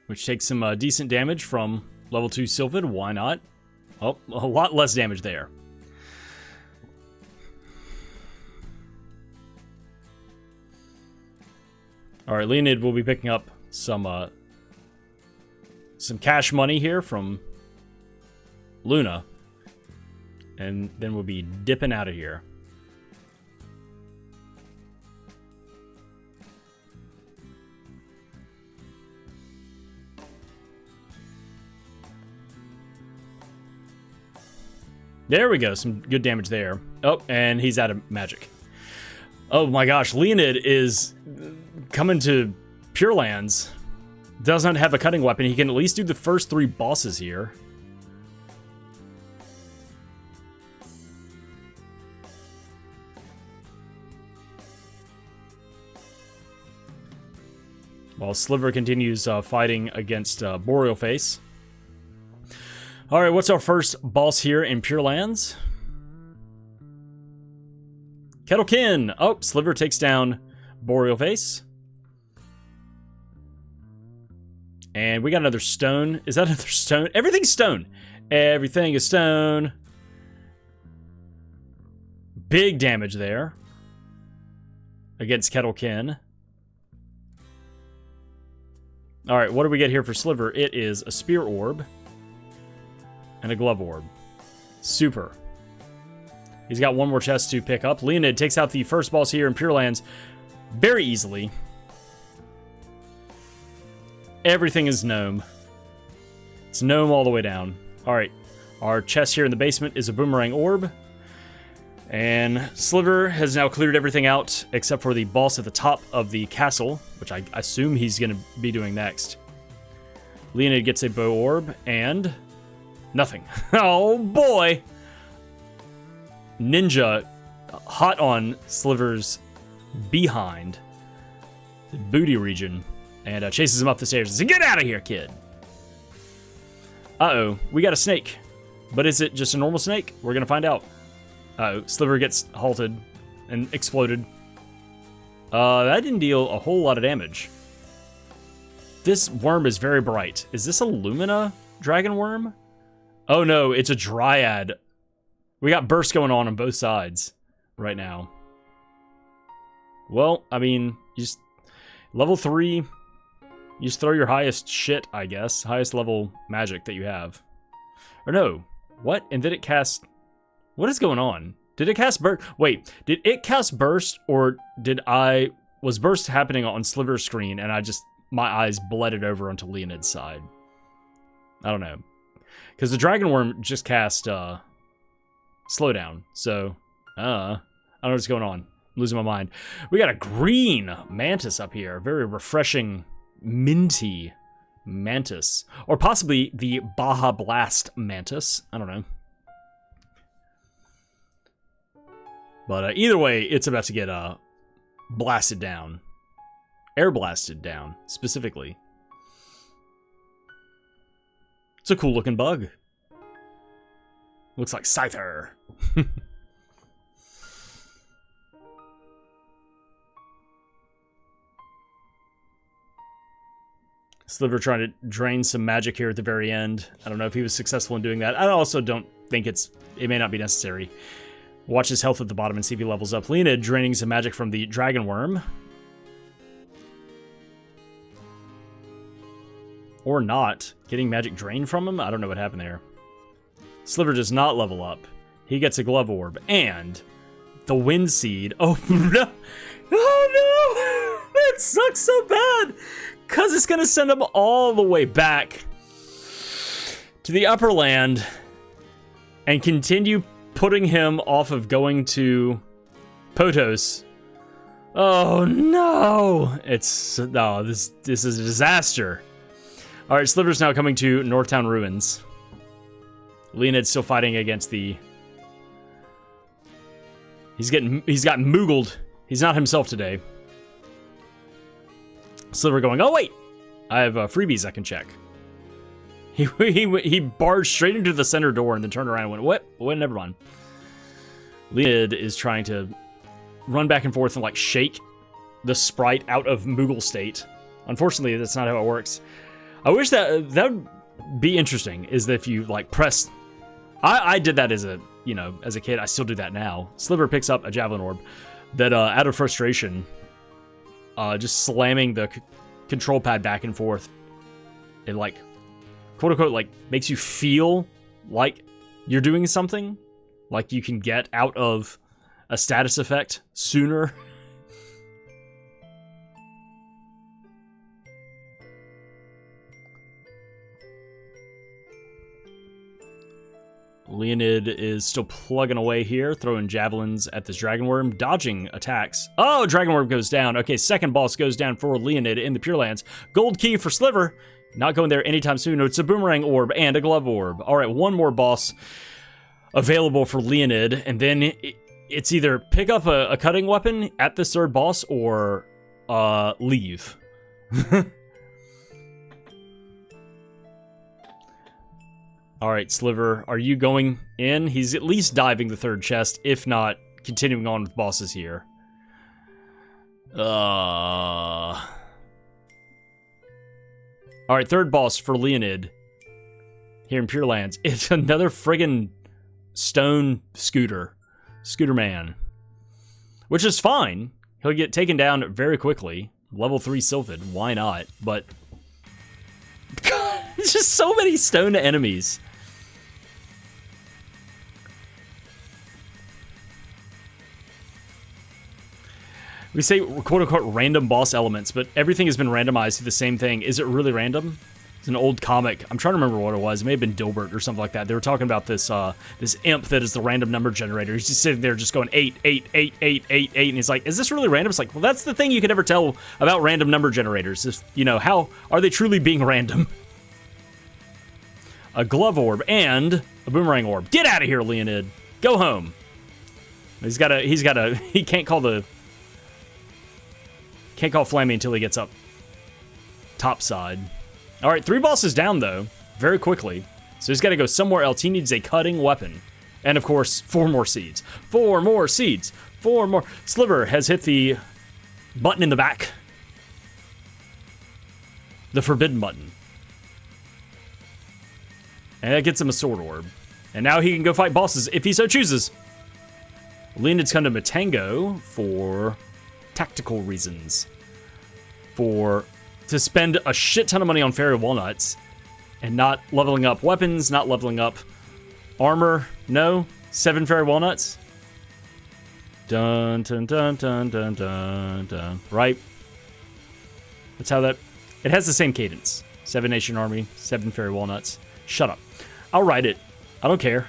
Which takes some decent damage from level 2 Sylphid. Why not? Oh, a lot less damage there. Alright, Leoned will be picking up some cash money here from Luna. And then we'll be dipping out of here. There we go. Some good damage there. Oh, and he's out of magic. Oh my gosh. Leoned is coming to Pure Lands. Doesn't have a cutting weapon. He can at least do the first 3 bosses here. While Sliver continues fighting against Boreal Face. Alright, what's our first boss here in Pure Lands? Kettlekin! Oh, Sliver takes down Boreal Face. And we got another stone. Is that another stone? Everything's stone. Everything is stone. Big damage there. Against Kettlekin. Alright, what do we get here for Sliver? It is a Spear Orb. And a Glove Orb. Super. He's got one more chest to pick up. Leoned takes out the first boss here in Pure Lands very easily. Everything is gnome. It's gnome all the way down. Alright, our chest here in the basement is a Boomerang Orb. And Sliver has now cleared everything out except for the boss at the top of the castle, which I assume he's going to be doing next. Leoned gets a Bow Orb and nothing. Oh boy! Ninja hot on Sliver's behind, the booty region, and chases him up the stairs and says, "Get out of here, kid!" Uh-oh, we got a snake. But is it just a normal snake? We're going to find out. Uh-oh, Sliver gets halted and exploded. That didn't deal a whole lot of damage. This worm is very bright. Is this a Lumina dragon worm? Oh no, it's a Dryad. We got bursts going on both sides right now. Well, I mean, you just... Level 3, you just throw your highest shit, I guess. Highest level magic that you have. Or no, what? And did it cast... What is going on? Did it cast burst? Wait, did it cast burst, or was burst happening on Sliver's screen and my eyes blended over onto Leoned's side? I don't know. Because the Dragon Worm just cast slowdown, so I don't know what's going on. I'm losing my mind. We got a green mantis up here. Very refreshing, minty mantis. Or possibly the Baja Blast mantis. I don't know. But either way, it's about to get blasted down. Air blasted down, specifically. It's a cool looking bug. Looks like Scyther. Sliver trying to drain some magic here at the very end. I don't know if he was successful in doing that. I also don't think it may not be necessary. Watch his health at the bottom and see if he levels up. Leoned draining some magic from the Dragon Worm. Or not. Getting magic drained from him? I don't know what happened there. Sliver does not level up. He gets a Glove Orb. And the Wind Seed. Oh, no. Oh, no. That sucks so bad. Because it's going to send him all the way back to the upper land and continue putting him off of going to Potos. Oh no! This is a disaster. All right, Sliver's now coming to Northtown Ruins. Leoned's still fighting against the... He's gotten moogled. He's not himself today. Sliver going, oh wait! I have freebies I can check. He barged straight into the center door and then turned around and went, what? Well, never mind. Leoned is trying to run back and forth and like shake the sprite out of Moogle state. Unfortunately, that's not how it works. I wish that would be interesting, is that if you like press... I did that as a kid. I still do that now. Sliver picks up a Javelin Orb that out of frustration, just slamming the control pad back and forth, it like, quote unquote, like makes you feel like you're doing something, like you can get out of a status effect sooner. Leoned is still plugging away here, throwing javelins at this Dragon Worm, dodging attacks. Oh, Dragon Worm goes down. Okay, second boss goes down for Leoned in the Pure Lands. Gold key for Sliver. Not going there anytime soon. It's a Boomerang Orb and a Glove Orb. All right, one more boss available for Leoned, and then it's either pick up a cutting weapon at this third boss or leave. All right, Sliver, are you going in? He's at least diving the third chest, if not continuing on with bosses here. All right, third boss for Leoned here in Pure Lands. It's another friggin' stone scooter man, which is fine. He'll get taken down very quickly. Level 3 Sylphid, why not? But it's just so many stone enemies. We say quote-unquote random boss elements, but everything has been randomized to the same thing. Is it really random? It's an old comic. I'm trying to remember what it was. It may have been Dilbert or something like that. They were talking about this this imp that is the random number generator. He's just sitting there just going 8, 8, 8, 8, 8, 8, and he's like, is this really random? It's like, well, that's the thing you can never tell about random number generators. Is, you know, how are they truly being random? A Glove Orb and a Boomerang Orb. Get out of here, Leoned. Go home. He can't call Flammie until he gets up top side. All right, 3 bosses down, though, very quickly. So he's got to go somewhere else. He needs a cutting weapon. And, of course, 4 more seeds. 4 more seeds. 4 more. Sliver has hit the button in the back. The forbidden button. And that gets him a Sword Orb. And now he can go fight bosses if he so chooses. Leoned's come to Matango for tactical reasons. To spend a shit ton of money on Fairy Walnuts and not leveling up weapons, not leveling up armor. No? 7 Fairy Walnuts? Dun, dun, dun, dun, dun, dun, dun. Right? That's how that... It has the same cadence. 7 Nation Army, 7 Fairy Walnuts. Shut up. I'll write it. I don't care.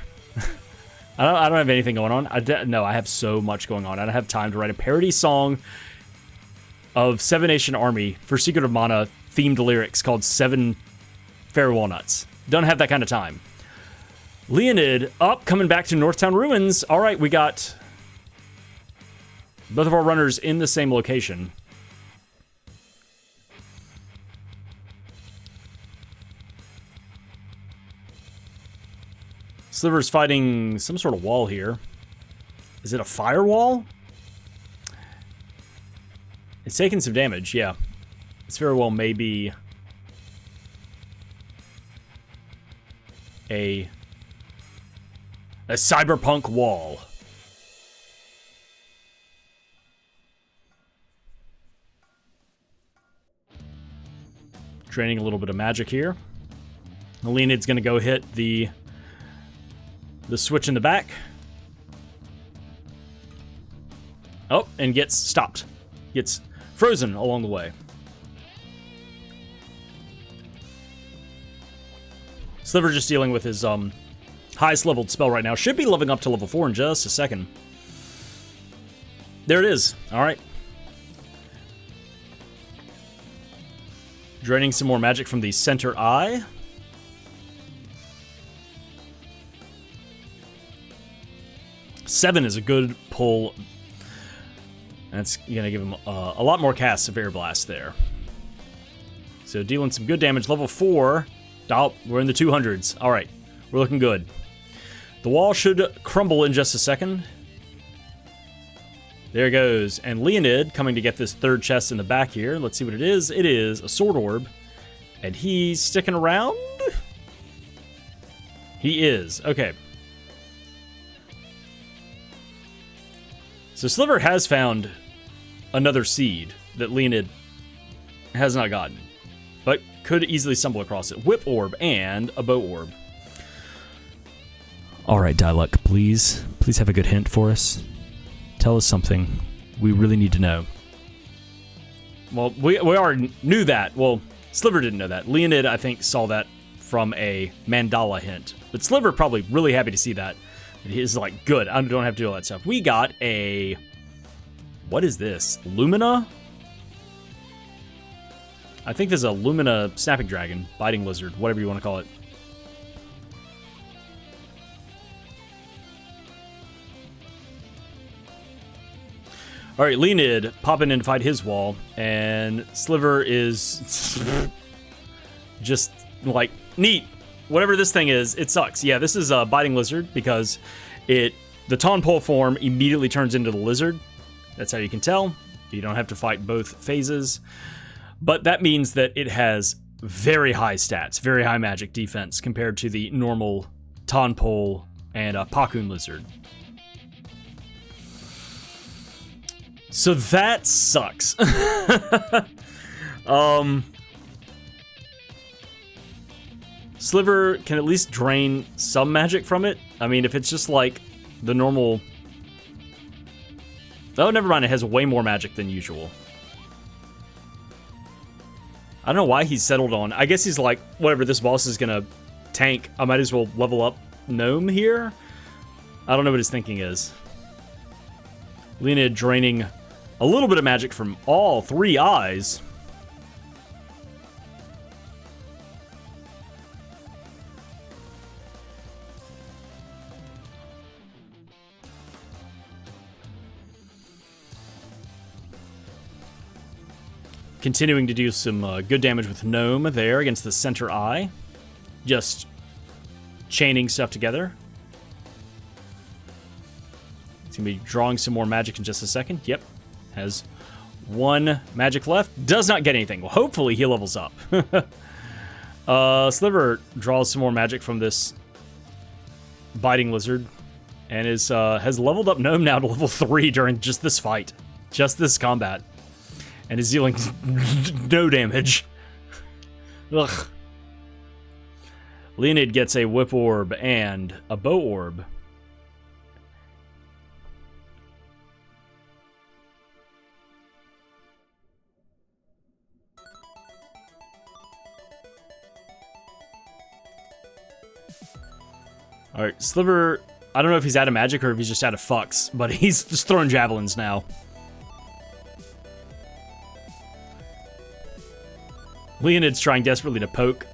I don't have anything going on. No, I have so much going on. I don't have time to write a parody song of 7 Nation Army for Secret of Mana themed lyrics called 7 Fairy Walnuts. Don't have that kind of time. Leoned up, coming back to Northtown Ruins. All right, we got both of our runners in the same location. Sliver's fighting some sort of wall here. Is it a firewall? It's taking some damage, yeah. This very well may be a cyberpunk wall. Draining a little bit of magic here. Leoned's gonna go hit the switch in the back. Oh, and gets stopped. Gets frozen along the way. Sliver just dealing with his highest leveled spell right now. Should be leveling up to level 4 in just a second. There it is. All right. Draining some more magic from the center eye. Seven is a good pull. That's going to give him a lot more casts of Air Blast there. So dealing some good damage. Level 4. Oh, we're in the 200s. All right. We're looking good. The wall should crumble in just a second. There it goes. And Leoned coming to get this third chest in the back here. Let's see what it is. It is a Sword Orb. And he's sticking around? He is. Okay. So Sliver has found another seed that Leoned has not gotten, but could easily stumble across it. Whip Orb and a Bow Orb. All right, Dialect, please have a good hint for us. Tell us something we really need to know. Well, we already knew that. Well, Sliver didn't know that. Leoned, I think, saw that from a mandala hint. But Sliver probably really happy to see that. And he's like, good, I don't have to do all that stuff. We got a... What is this? Lumina? I think there's a Lumina Snapping Dragon, Biting Lizard, whatever you want to call it. All right, Leoned popping in to fight his wall, and Sliver is just like, neat. Whatever this thing is, it sucks. Yeah, this is a Biting Lizard because the Tonpole form immediately turns into the lizard. That's how you can tell. You don't have to fight both phases. But that means that it has very high stats, very high magic defense compared to the normal Tonpole and Pakun Lizard. So that sucks. Sliver can at least drain some magic from it. I mean, if it's just like the normal... Oh, never mind. It has way more magic than usual. I don't know why he's settled on... I guess he's like, whatever, this boss is going to tank. I might as well level up Gnome here. I don't know what his thinking is. Leoned draining a little bit of magic from all three eyes. Continuing to do some good damage with Gnome there against the center eye. Just chaining stuff together. He's going to be drawing some more magic in just a second. Yep. Has one magic left. Does not get anything. Well, hopefully he levels up. Sliver draws some more magic from this Biting Lizard. And has leveled up Gnome now to level 3 during just this fight. Just this combat. And is dealing no damage. Ugh. Leoned gets a Whip Orb and a Bow Orb. Alright, Sliver, I don't know if he's out of magic or if he's just out of fucks, but he's just throwing javelins now. Leonid's trying desperately to poke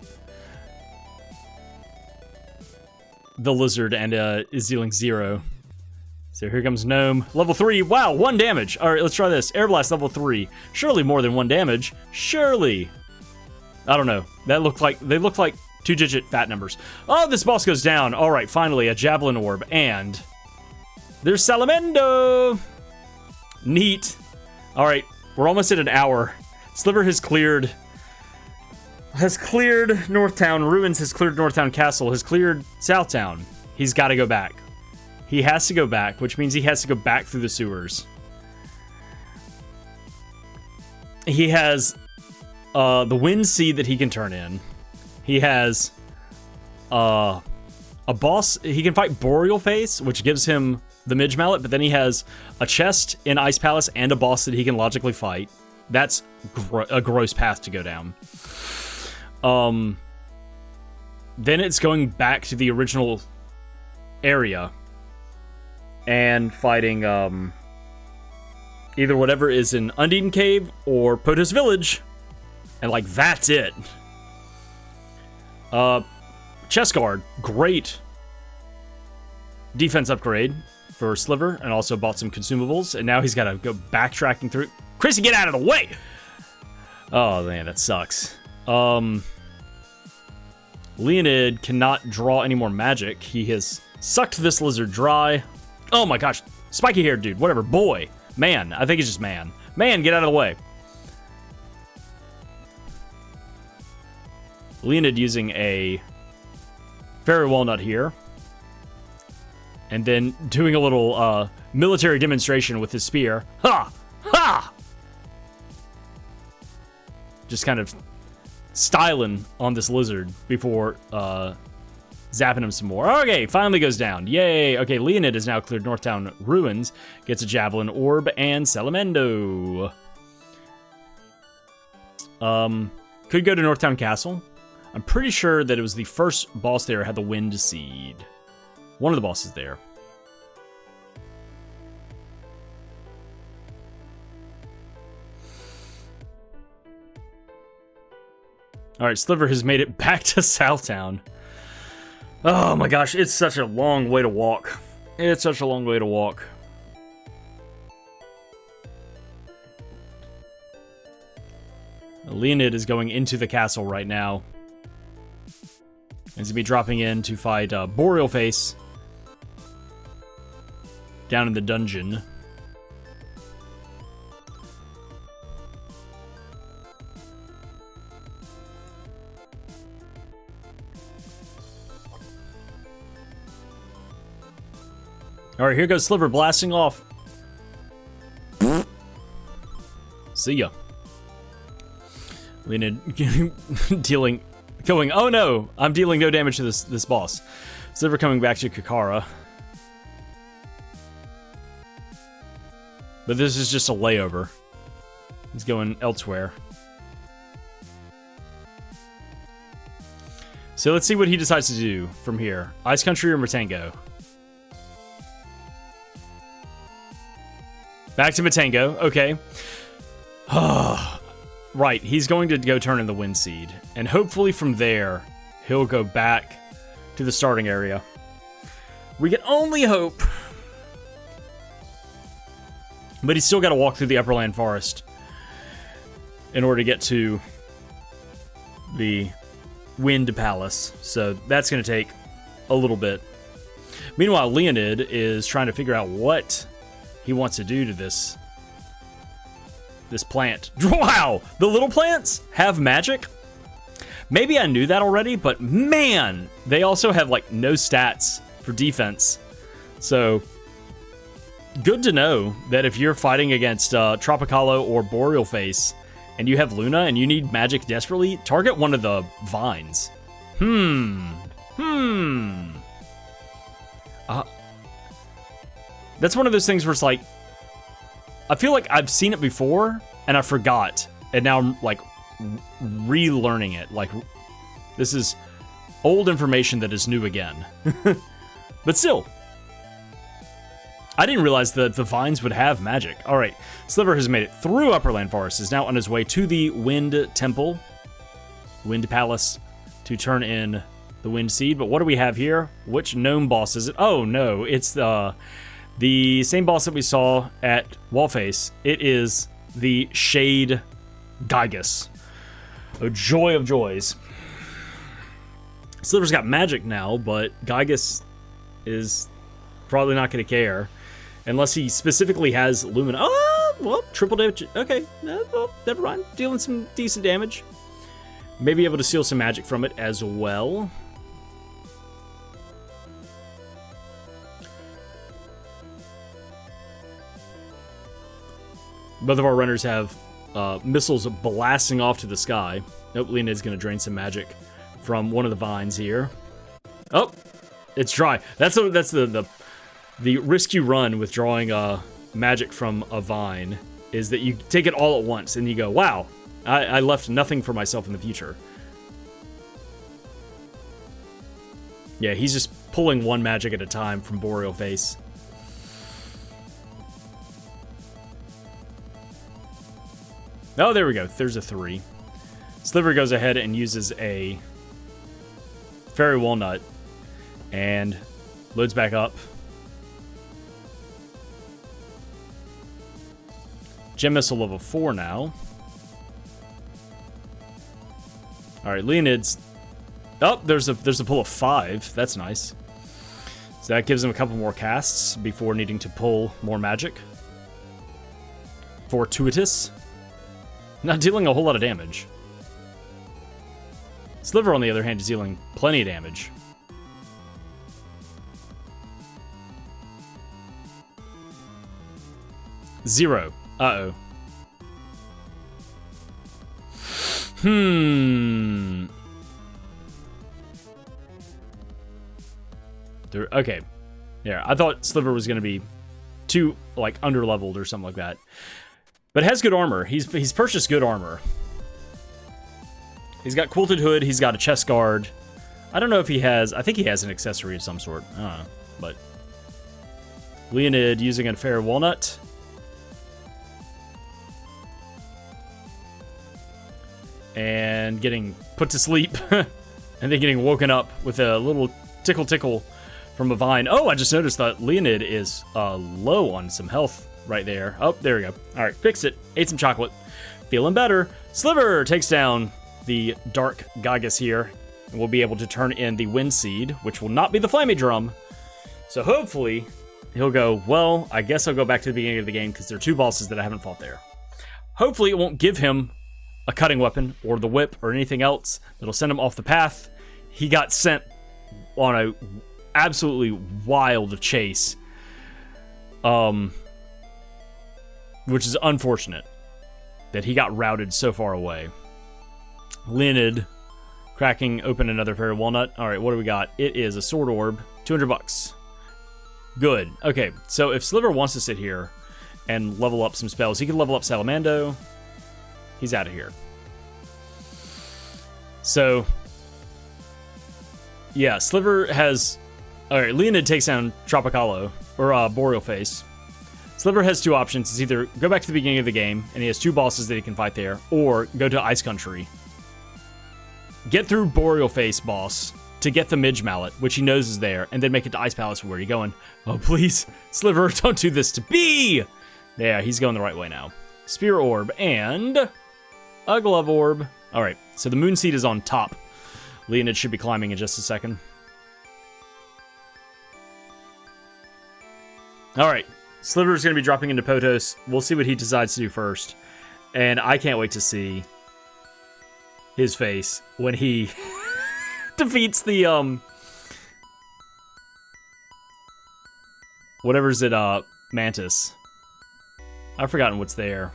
the lizard and is dealing 0. So here comes Gnome. Level 3. Wow, 1 damage. All right, let's try this. Air Blast level 3. Surely more than 1 damage. Surely. I don't know. They look like 2-digit fat numbers. Oh, this boss goes down. All right, finally, a Javelin Orb. And there's Salamendo. Neat. All right, we're almost at an hour. Sliver has cleared Northtown. Ruins has cleared Northtown Castle. Has cleared Southtown. He's got to go back. He has to go back, which means he has to go back through the sewers. He has the Wind Seed that he can turn in. He has a boss. He can fight Boreal Face, which gives him the Midge Mallet, but then he has a chest in Ice Palace and a boss that he can logically fight. That's a gross path to go down. Then it's going back to the original area and fighting either whatever is in Undead Cave or Potos Village, and like that's it. Chest Guard, great defense upgrade for Sliver, and also bought some consumables, and now he's got to go backtracking through. Chrissy, get out of the way! Oh man, that sucks. Leonid cannot draw any more magic. He has sucked this lizard dry. Oh my gosh. Spiky haired dude. Whatever. Boy. Man. I think it's just man. Man, get out of the way. Leonid using a Fairy Walnut here. And then doing a little military demonstration with his spear. Ha! Ha! Just kind of styling on this lizard before zapping him some more. Okay, finally goes down. Yay. Okay, Leonid has now cleared Northtown Ruins. Gets a Javelin Orb and Salamendo. Could go to Northtown Castle. I'm pretty sure that it was the first boss there had the wind seed. One of the bosses there. Alright, Sliver has made it back to Southtown. Oh my gosh, it's such a long way to walk. It's such a long way to walk. Leoned is going into the castle right now. He's going to be dropping in to fight Boreal Face down in the dungeon. Alright, here goes Sliver blasting off. See ya. Leoned going, oh no, I'm dealing no damage to this boss. Sliver coming back to Kakara. But this is just a layover. He's going elsewhere. So let's see what he decides to do from here. Ice Country or Matango? Back to Matango, okay. Right, he's going to go turn in the Wind Seed. And hopefully from there, he'll go back to the starting area. We can only hope. But he's still got to walk through the Upperland Forest in order to get to the Wind Palace. So that's going to take a little bit. Meanwhile, Leoned is trying to figure out what he wants to do to this plant. Wow! The little plants have magic? Maybe I knew that already, but man! They also have, like, no stats for defense. So, good to know that if you're fighting against Tropicalo or Boreal Face, and you have Luna and you need magic desperately, target one of the vines. That's one of those things where it's like, I feel like I've seen it before, and I forgot, and now I'm, like, relearning it. Like, this is old information that is new again. But still, I didn't realize that the vines would have magic. Alright, Sliver has made it through Upperland Forest, is now on his way to the Wind Temple, Wind Palace, to turn in the Wind Seed. But what do we have here? Which gnome boss is it? Oh, no, it's the same boss that we saw at Wallface. It is the Shade Gygus. A joy of joys. Sliver's got magic now, but Gygus is probably not going to care. Unless he specifically has Lumina. Oh, well, triple damage. Okay, well, never mind. Dealing some decent damage. Maybe able to steal some magic from it as well. Both of our runners have missiles blasting off to the sky. Nope, Leoned's going to drain some magic from one of the vines here. Oh, it's dry. That's the risk you run with drawing magic from a vine, is that you take it all at once and you go, wow, I left nothing for myself in the future. Yeah, he's just pulling one magic at a time from Boreal Face. Oh, there we go. There's a 3. Sliver goes ahead and uses a Fairy Walnut and loads back up. Gem Missile level 4 now. Alright, Leoned's... Oh, there's a pull of 5. That's nice. So that gives him a couple more casts before needing to pull more magic. Fortuitous. Not dealing a whole lot of damage. Sliver, on the other hand, is dealing plenty of damage. Zero. Uh-oh. Okay. Yeah, I thought Sliver was going to be too, like, under-leveled or something like that. But has good armor. He's purchased good armor. He's got quilted hood. He's got a chest guard. I don't know if he has... I think he has an accessory of some sort. I don't know. But... Leoned using a fair walnut. And getting put to sleep. And then getting woken up with a little tickle from a vine. Oh, I just noticed that Leoned is low on some health right there. Oh, there we go. All right, fixed it. Ate some chocolate. Feeling better. Sliver takes down the Dark Gygus here. And we'll be able to turn in the Wind Seed, which will not be the Flammie Drum. So hopefully he'll go, well, I guess I'll go back to the beginning of the game because there are 2 bosses that I haven't fought there. Hopefully it won't give him a cutting weapon or the whip or anything else that'll send him off the path. He got sent on a absolutely wild chase, which is unfortunate that he got routed so far away. Leoned cracking open another fairy walnut. All right, what do we got? It is a sword orb, $200. Good. Okay, so if Sliver wants to sit here and level up some spells, he can level up Salamando. He's out of here. So, yeah, Sliver has... Alright, Leoned takes down Tropicalo, or Boreal Face. Sliver has 2 options. It's either go back to the beginning of the game, and he has 2 bosses that he can fight there, or go to Ice Country. Get through Boreal Face boss to get the Midge Mallet, which he knows is there, and then make it to Ice Palace. Where are you going? Oh, please, Sliver, don't do this to me! Yeah, he's going the right way now. Spear Orb, and... a Glove Orb. Alright, so the Moon Seed is on top. Leoned should be climbing in just a second. Alright, Sliver's going to be dropping into Potos. We'll see what he decides to do first. And I can't wait to see his face when he defeats the, whatever's it, Mantis. I've forgotten what's there.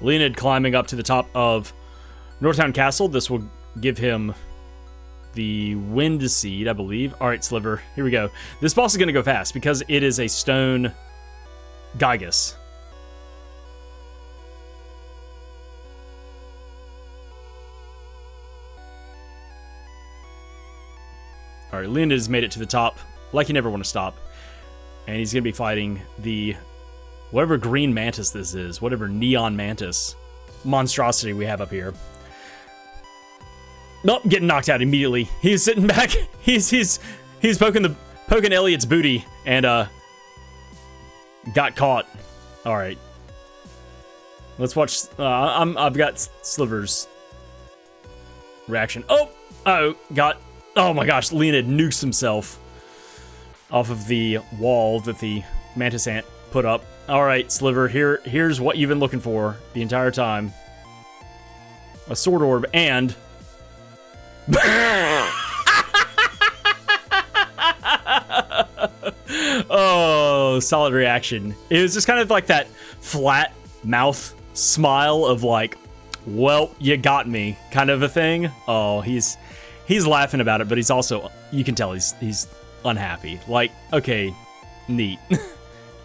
Leoned climbing up to the top of Northtown Castle. This will give him the Wind Seed, I believe. All right, Sliver, here we go. This boss is going to go fast because it is a stone Gygus. All right, Leoned has made it to the top like you never want to stop. And he's going to be fighting the... whatever green mantis this is, whatever neon mantis monstrosity we have up here. Nope, getting knocked out immediately. He's sitting back. He's poking Elliot's booty and got caught. All right, let's watch. I've got Sliver's reaction. Oh my gosh, Leoned nukes himself off of the wall that the mantis ant put up. All right, Sliver, here's what you've been looking for the entire time. A sword orb and... oh, solid reaction. It was just kind of like that flat mouth smile of like, well, you got me kind of a thing. Oh, he's laughing about it, but he's also, you can tell he's unhappy. Like, okay, neat.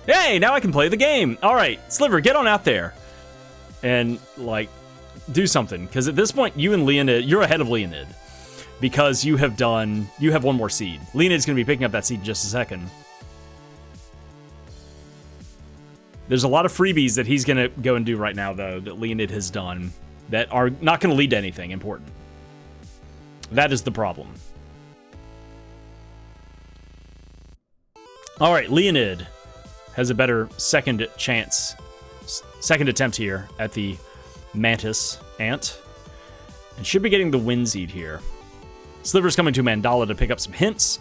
Hey, now I can play the game. All right, Sliver, get on out there and like do something. Because at this point, you and Leoned, you're ahead of Leoned because you have 1 more seed. Leoned's going to be picking up that seed in just a second. There's a lot of freebies that he's going to go and do right now, though, that Leoned has done that are not going to lead to anything important. That is the problem. All right, Leoned has a better second attempt here at the Mantis Ant. And should be getting the Wind Seed here. Sliver's coming to Mandala to pick up some hints.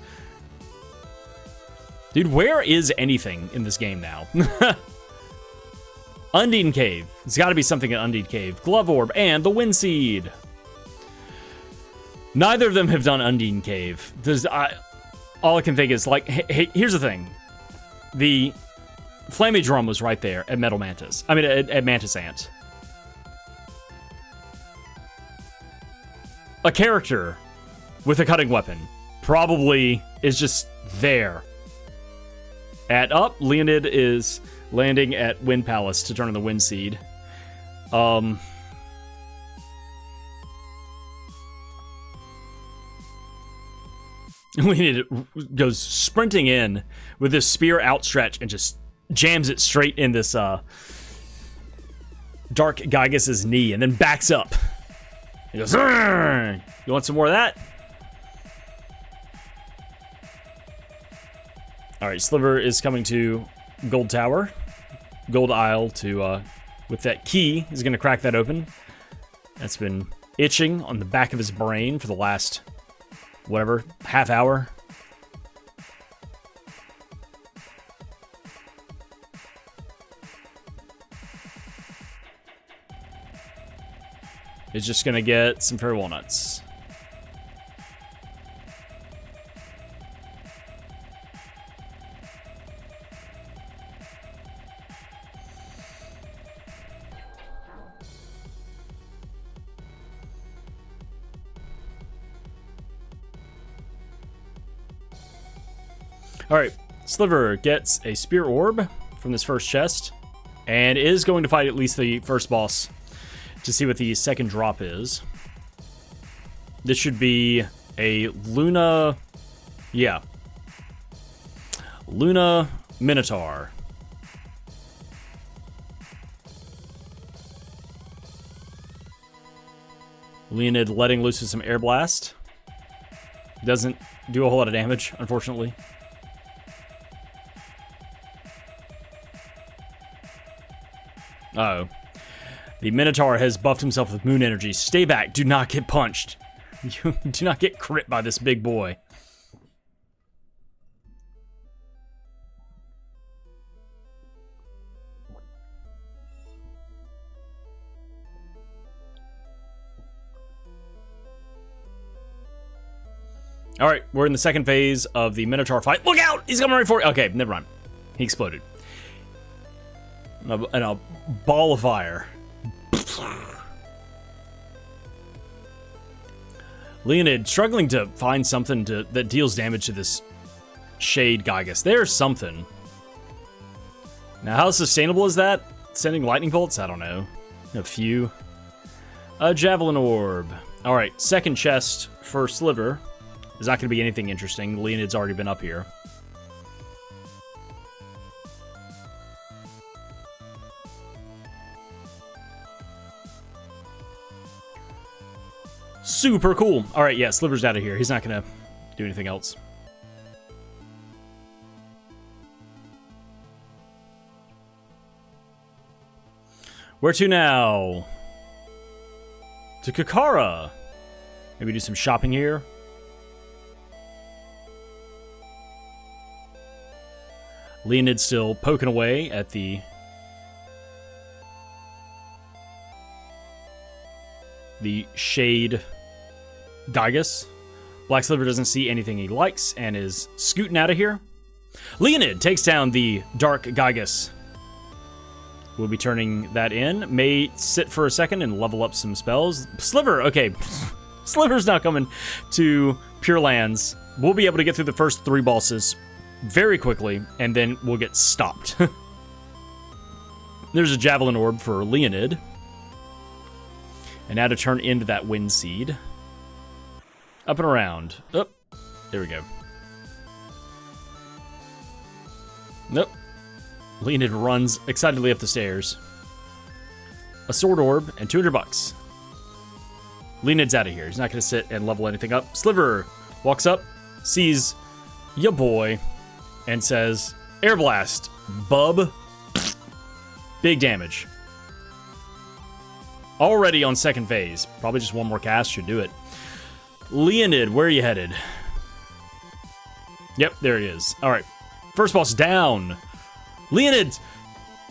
Dude, where is anything in this game now? Undine Cave. There's got to be something in Undine Cave. Glove Orb and the Wind Seed. Neither of them have done Undine Cave. All I can think is, like, hey, here's the thing. The Flammie Drum was right there at Metal Mantis. I mean, at Mantis Ant. A character with a cutting weapon probably is just there. Leoned is landing at Wind Palace to turn on the Wind Seed. Leonid goes sprinting in with his spear outstretched and just jams it straight in this Dark Gygas's knee and then backs up. He goes, "Arr! You want some more of that?" All right, Sliver is coming to Gold Tower, Gold Isle to, with that key, he's going to crack that open. That's been itching on the back of his brain for the last, whatever, half hour. He's just going to get some fairy walnuts. All right, Sliver gets a spear orb from this first chest and is going to fight at least the first boss to see what the second drop is. This should be a Luna, yeah, Luna Minotaur. Leonid letting loose with some air blast. Doesn't do a whole lot of damage, unfortunately. Uh-oh. The Minotaur has buffed himself with moon energy. Stay back. Do not get punched. You do not get crit by this big boy. All right, we're in the second phase of the Minotaur fight. Look out! He's coming right for you. Okay, never mind. He exploded. And a ball of fire. Leonid struggling to find something that deals damage to this Shade Gygas. There's something. Now, how sustainable is that? Sending lightning bolts? I don't know. A few. A Javelin Orb. All right, second chest for Sliver. There's not going to be anything interesting. Leonid's already been up here. Super cool. All right, yeah, Sliver's out of here. He's not going to do anything else. Where to now? To Kakara. Maybe do some shopping here. Leonid still poking away at the Shade Gygas. Black Sliver doesn't see anything he likes and is scooting out of here. Leonid takes down the Dark Gygas. We'll be turning that in. May sit for a second and level up some spells. Sliver, okay. Sliver's not coming to Pure Lands. We'll be able to get through the first 3 bosses very quickly, and then we'll get stopped. There's a Javelin Orb for Leonid. And now to turn into that Wind Seed. Up and around. Oh, there we go. Nope. Leonid runs excitedly up the stairs. A Sword Orb and 200 bucks. Leonid's out of here. He's not going to sit and level anything up. Sliver walks up, sees ya boy, and says, Air Blast, bub. Big damage. Already on second phase. Probably just one more cast should do it. Leonid, where are you headed? Yep, there he is. All right. First boss down. Leonid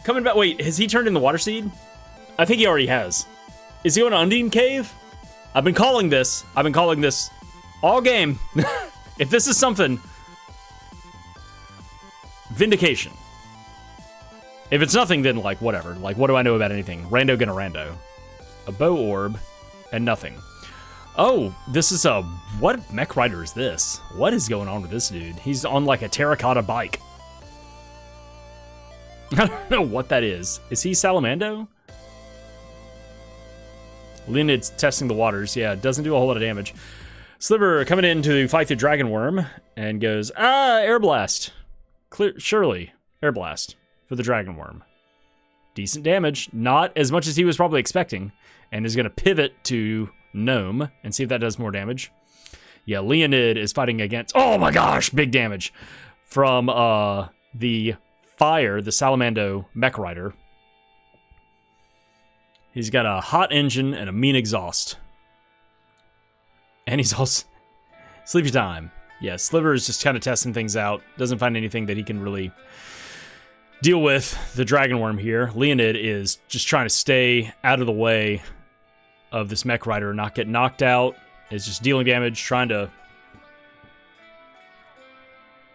coming back. Wait, has he turned in the Water Seed? I think he already has. Is he going to Undine Cave? I've been calling this all game. If this is something, Vindication. If it's nothing, then like whatever. Like, what do I know about anything? Rando gonna rando. A bow orb and nothing. Oh, this is a... What mech rider is this? What is going on with this dude? He's on like a terracotta bike. I don't know what that is. Is he Salamando? Leonid's testing the waters. Yeah, doesn't do a whole lot of damage. Sliver coming in to fight the Dragon Worm and goes, Air Blast. Surely, Air Blast for the Dragon Worm. Decent damage, not as much as he was probably expecting, and is going to pivot to Gnome and see if that does more damage. Yeah, Leoned is fighting against, oh my gosh, big damage from the Fire, the Salamando Mech Rider. He's got a hot engine and a mean exhaust. And he's also sleepy time. Yeah, Sliver is just kind of testing things out. Doesn't find anything that he can really deal with the Dragon Worm here. Leoned is just trying to stay out of the way of this Mech Rider, not get knocked out. Is just dealing damage, trying to...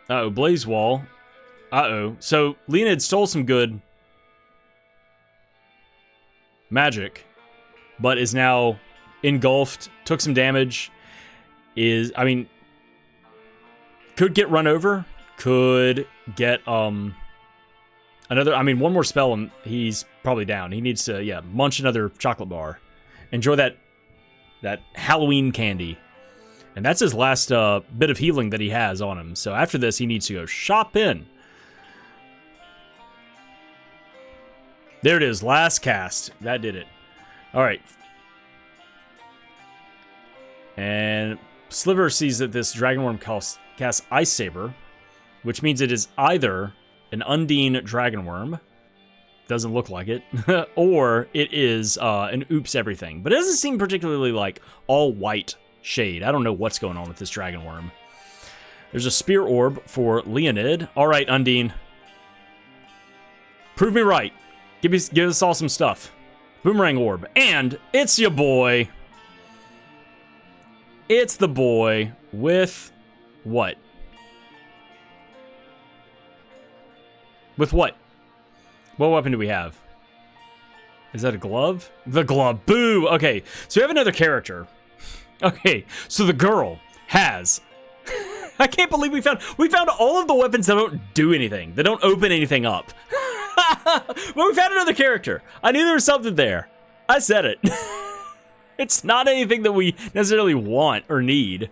Uh-oh, Blaze Wall. Uh-oh. So, Leoned stole some good magic, but is now engulfed, took some damage. I mean, could get run over, could get, another, I mean, one more spell and he's probably down. He needs to, yeah, munch another chocolate bar. Enjoy that Halloween candy. And that's his last bit of healing that he has on him. So after this, he needs to go shop in. There it is, last cast. That did it. All right. And Sliver sees that this Dragon Worm casts Ice Saber, which means it is either an Undine Dragon Worm, doesn't look like it, or it is an Oops Everything. But it doesn't seem particularly like all white shade. I don't know what's going on with this Dragon Worm. There's a Spear Orb for Leoned. All right, Undine. Prove me right. Give us all some stuff. Boomerang Orb. And it's your boy. It's the boy with what? With what? What weapon do we have? Is that a glove? The glove. Boo! Okay, so we have another character. Okay, so the girl has... I can't believe we found all of the weapons that don't do anything. That don't open anything up. But we found another character. I knew there was something there. I said it. It's not anything that we necessarily want or need.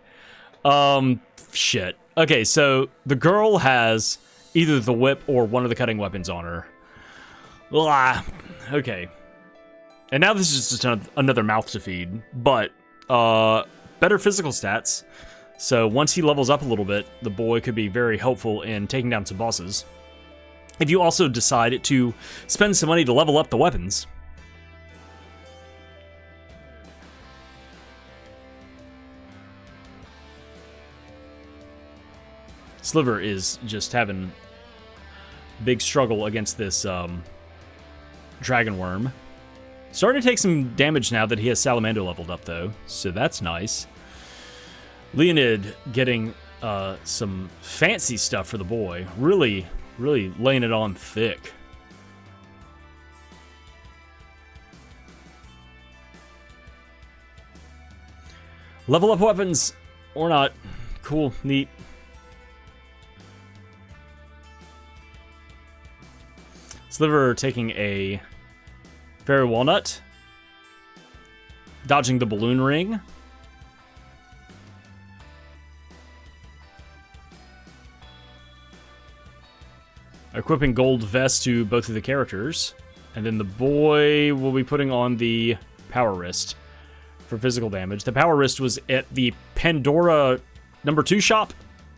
Shit. Okay, so the girl has either the whip or one of the cutting weapons on her. Blah. Okay. And now this is just another mouth to feed, but better physical stats. So once he levels up a little bit, the boy could be very helpful in taking down some bosses. If you also decide to spend some money to level up the weapons. Sliver is just having a big struggle against this Dragon Worm. Starting to take some damage now that he has Salamando leveled up, though, so that's nice. Leoned getting some fancy stuff for the boy. Really laying it on thick. Level up weapons or not. Cool, neat. Sliver taking a Fairy Walnut. Dodging the Balloon Ring. Equipping Gold Vest to both of the characters. And then the boy will be putting on the Power Wrist for physical damage. The Power Wrist was at the Pandora #2 shop,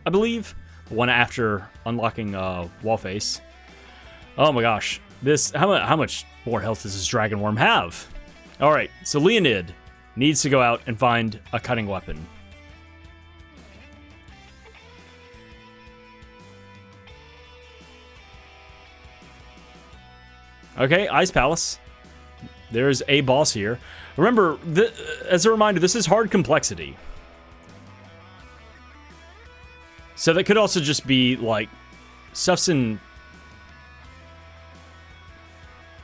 I believe. The one after unlocking Wallface. Oh my gosh. How much more health does this Dragon Worm have? Alright, so Leoned needs to go out and find a cutting weapon. Okay, Ice Palace. There's a boss here. Remember, as a reminder, this is hard complexity. So that could also just be, like, stuff's in,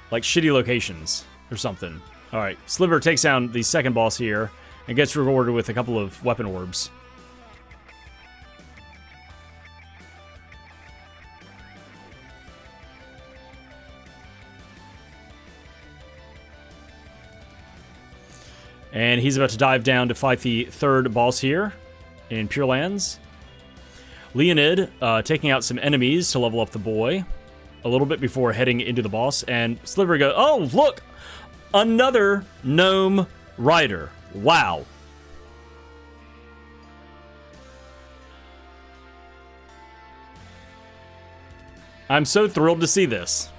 like, shitty locations or something. Alright, Sliver takes down the second boss here and gets rewarded with a couple of weapon orbs. And he's about to dive down to fight the third boss here. in Pure Lands. Leoned taking out some enemies to level up the boy a little bit before heading into the boss. And Sliver goes, oh, look! Another gnome rider. Wow. I'm so thrilled to see this.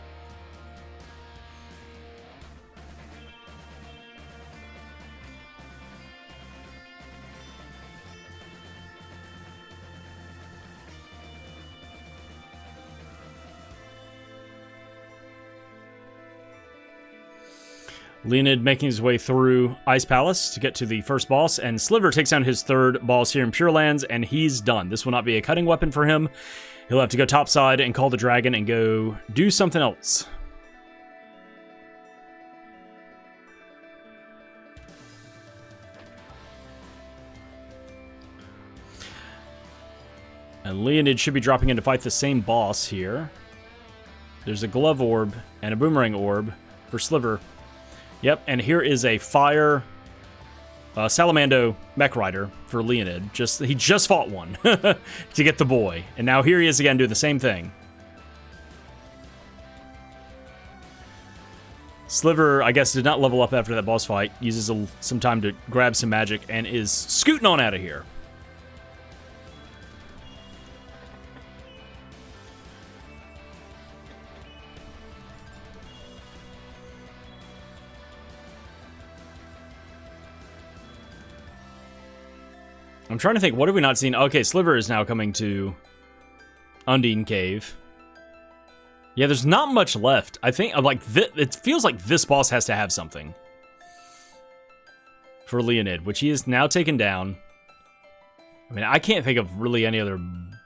Leoned making his way through Ice Palace to get to the first boss, and Sliver takes down his third boss here in Pure Lands, and he's done. This will not be a cutting weapon for him. He'll have to go topside and call the dragon and go do something else. And Leoned should be dropping in to fight the same boss here. There's a glove orb and a boomerang orb for Sliver. Yep, and here is a fire Salamando mech rider for Leoned. He just fought one to get the boy, and now here he is again doing the same thing. Sliver, I guess, did not level up after that boss fight. Uses some time to grab some magic and is scooting on out of here. I'm trying to think, what have we not seen? Okay, Sliver is now coming to Undine Cave. Yeah, there's not much left. I think, it feels like this boss has to have something for Leoned, which he is now taken down. I mean, I can't think of really any other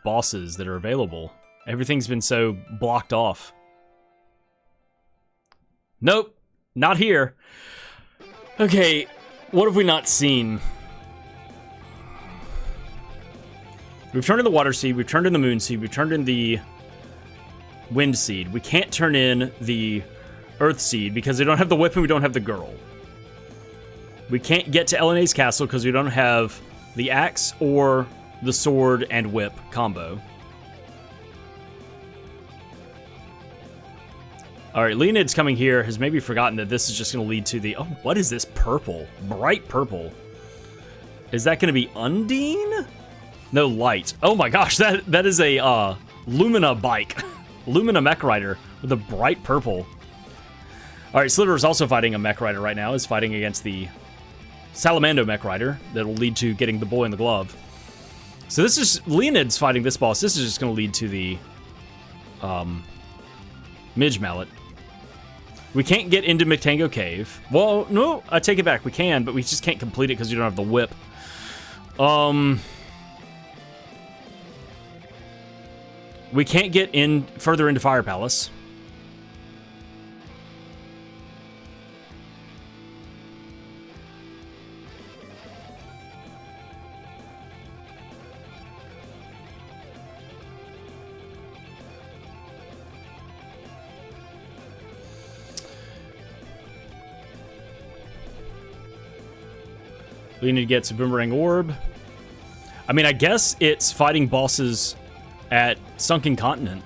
bosses that are available. Everything's been so blocked off. Nope, not here. Okay, what have we not seen? We've turned in the Water Seed, we've turned in the Moon Seed, we've turned in the Wind Seed. We can't turn in the Earth Seed because they don't have the whip and we don't have the girl. We can't get to Elena's castle because we don't have the axe or the sword and whip combo. Alright, Leonid's coming here, has maybe forgotten that this is just going to lead to the... Oh, what is this purple? Bright purple. Is that going to be Undine? No, light. Oh my gosh, that is a Lumina bike. Lumina mech rider with a bright purple. Alright, Sliver is also fighting a mech rider right now. Is fighting against the Salamando mech rider that will lead to getting the boy in the glove. So this is... Leonid's fighting this boss. This is just going to lead to the Midge Mallet. We can't get into McTango Cave. Well, no, I take it back. We can, but we just can't complete it because we don't have the whip. We can't get in further into Fire Palace. Leoned gets a Boomerang Orb. I mean, I guess it's fighting bosses at Sunken Continent.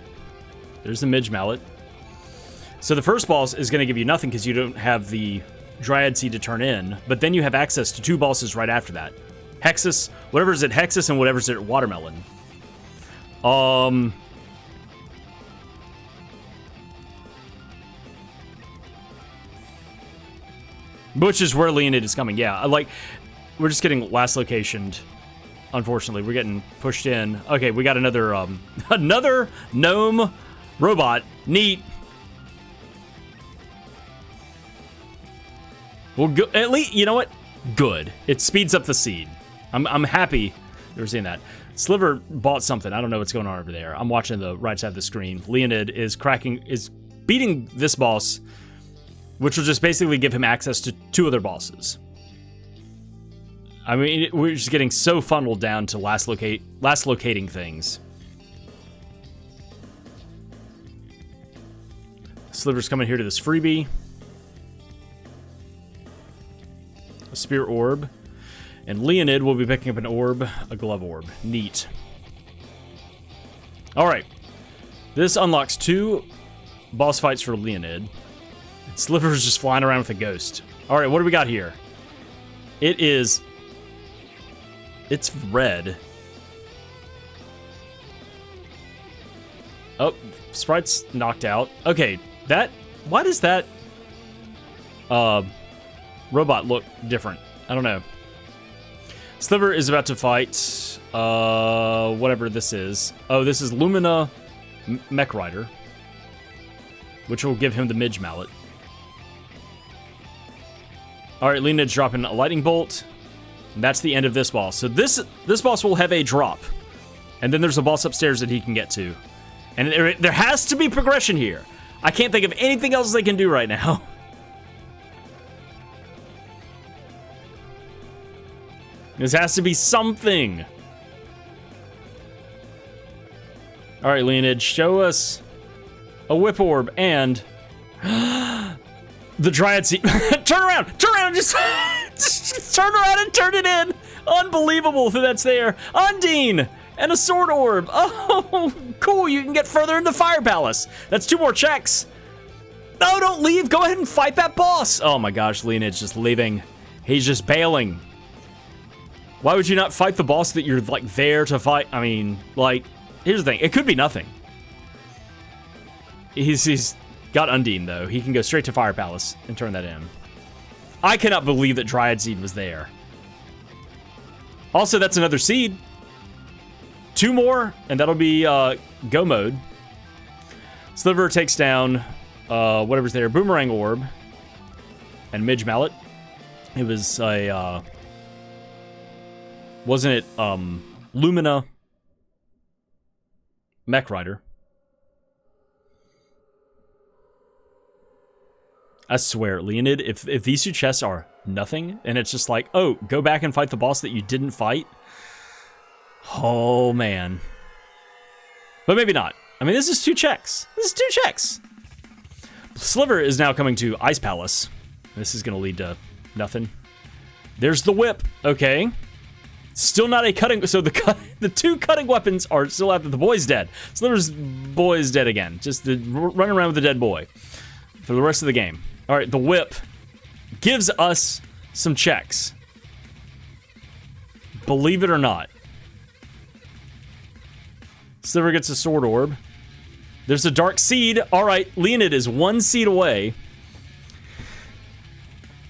There's the Midge Mallet. So the first boss is going to give you nothing because you don't have the Dryad Seed to turn in, but then you have access to two bosses right after that. Hexus, whatever's at Hexus and whatever's at Watermelon. Which is where Leonid is coming. Yeah, we're just getting last locationed. Unfortunately, we're getting pushed in. Okay, we got another another gnome robot. Neat. Well, at least, you know what? Good. It speeds up the seed. I'm happy we're seeing that. Sliver bought something. I don't know what's going on over there. I'm watching the right side of the screen. Leonid is beating this boss, which will just basically give him access to two other bosses. I mean, we're just getting so funneled down to last locating things. Sliver's coming here to this freebie. A Spear Orb. And Leonid will be picking up an orb, a glove orb. Neat. Alright. This unlocks 2 boss fights for Leonid. Sliver's just flying around with a ghost. Alright, what do we got here? It's red. Oh, Sprite's knocked out. Okay, why does that robot look different? I don't know. Sliver is about to fight whatever this is. Oh, this is Lumina Mech Rider, which will give him the Midge Mallet. Alright, Leonid's dropping a lightning bolt. And that's the end of this boss. So this boss will have a drop. And then there's a boss upstairs that he can get to. And there has to be progression here. I can't think of anything else they can do right now. This has to be something. Alright, Leonid, show us a whip orb and the Dryad Seed. Turn around, just turn around and turn it in. Unbelievable that that's there. Undine and a sword orb. Oh, cool, you can get further into Fire Palace. That's 2 more checks. No, don't leave, go ahead and fight that boss. Oh my gosh, Leonid's just leaving. He's just bailing. Why would you not fight the boss that you're, like, there to fight? I mean, like, here's the thing. It could be nothing. He's got Undine, though. He can go straight to Fire Palace and turn that in. I cannot believe that Dryad Seed was there. Also, that's another seed. 2 more, and that'll be go mode. Sliver takes down whatever's there. Boomerang Orb and Midge Mallet. It was a... wasn't it Lumina Mech Rider? I swear, Leonid, if these 2 chests are nothing, and it's just like, oh, go back and fight the boss that you didn't fight. Oh, man. But maybe not. I mean, this is 2 checks. This is 2 checks. Sliver is now coming to Ice Palace. This is going to lead to nothing. There's the whip. Okay. Still not a cutting... So the 2 cutting weapons are still after the boy's dead. Sliver's boy's dead again. Just running around with the dead boy for the rest of the game. All right, the whip gives us some checks. Believe it or not. Sliver gets a sword orb. There's a dark seed. All right, Leonid is 1 seed away.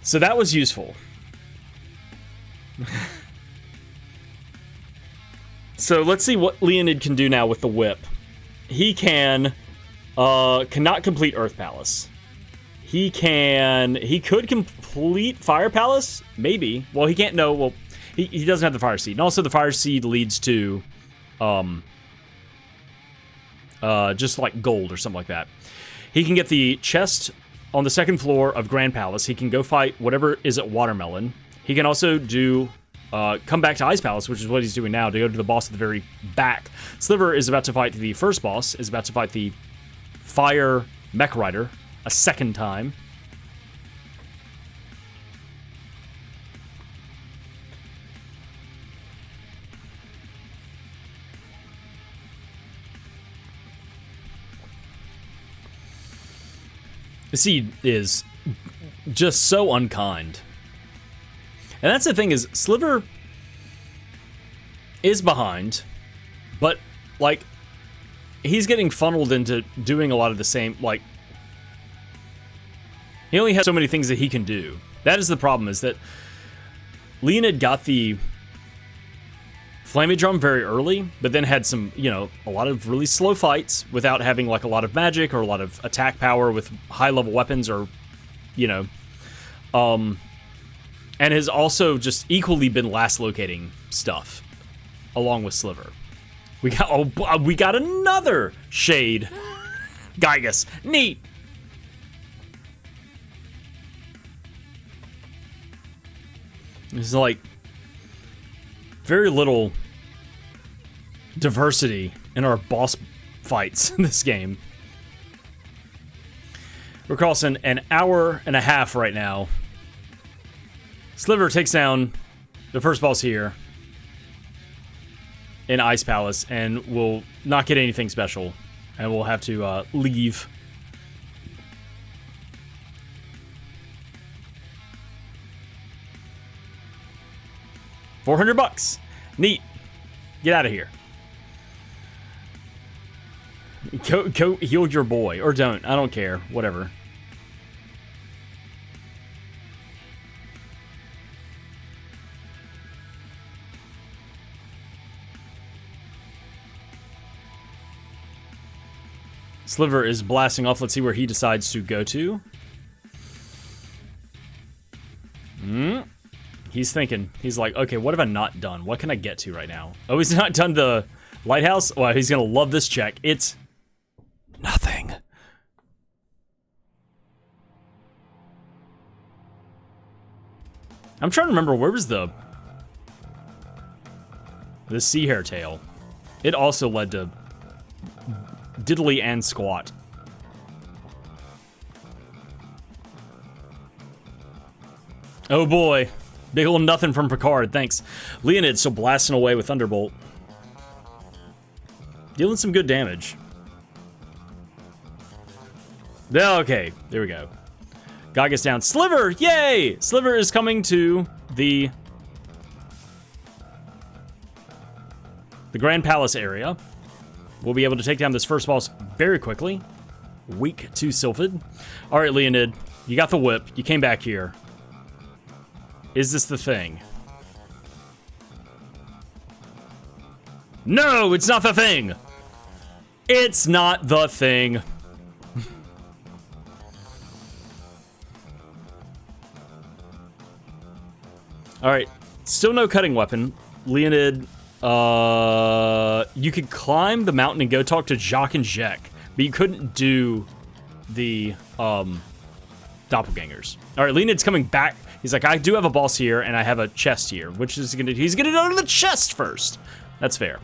So that was useful. So let's see what Leonid can do now with the whip. He cannot complete Earth Palace. He could complete Fire Palace? Maybe. Well, he can't, no, well, he doesn't have the Fire Seed. And also the Fire Seed leads to, just like gold or something like that. He can get the chest on the 2nd floor of Grand Palace. He can go fight whatever is at Watermelon. He can also do, come back to Ice Palace, which is what he's doing now, to go to the boss at the very back. Sliver is about to fight the first boss, is about to fight the Fire Mech Rider a 2nd time. The seed is just so unkind. And that's the thing is, Sliver is behind, but, like, he's getting funneled into doing a lot of the same, like, he only has so many things that he can do. That is the problem, is that Leonid got the Flammie Drum very early, but then had some, you know, a lot of really slow fights without having, like, a lot of magic or a lot of attack power with high-level weapons or, you know, and has also just equally been last locating stuff along with Sliver. We got another shade. Gygus. Neat. There's like very little diversity in our boss fights in this game. We're crossing an hour and a half right now. Sliver takes down the first boss here in Ice Palace, and we'll not get anything special, and we'll have to leave. $400. Neat. Get out of here. Go heal your boy. Or don't. I don't care. Whatever. Sliver is blasting off. Let's see where he decides to go to. He's thinking. He's like, okay, what have I not done? What can I get to right now? Oh, he's not done the lighthouse? Well, he's going to love this check. It's nothing. I'm trying to remember, where was the sea hare tail? It also led to diddly and squat. Oh boy. Big ol' nothing from Picard, thanks. Leoned still blasting away with Thunderbolt. Dealing some good damage. Okay, there we go. God gets down. Sliver, yay! Sliver is coming to the Grand Palace area. We'll be able to take down this first boss very quickly. Weak to Sylphid. All right, Leoned, you got the whip. You came back here. Is this the thing? No, it's not the thing. It's not the thing. All right, still no cutting weapon. Leoned, you could climb the mountain and go talk to Jacques and Jack, but you couldn't do the doppelgangers. All right, Leoned's coming back. He's like, I do have a boss here, and I have a chest here, which is he's gonna go to the chest first. That's fair.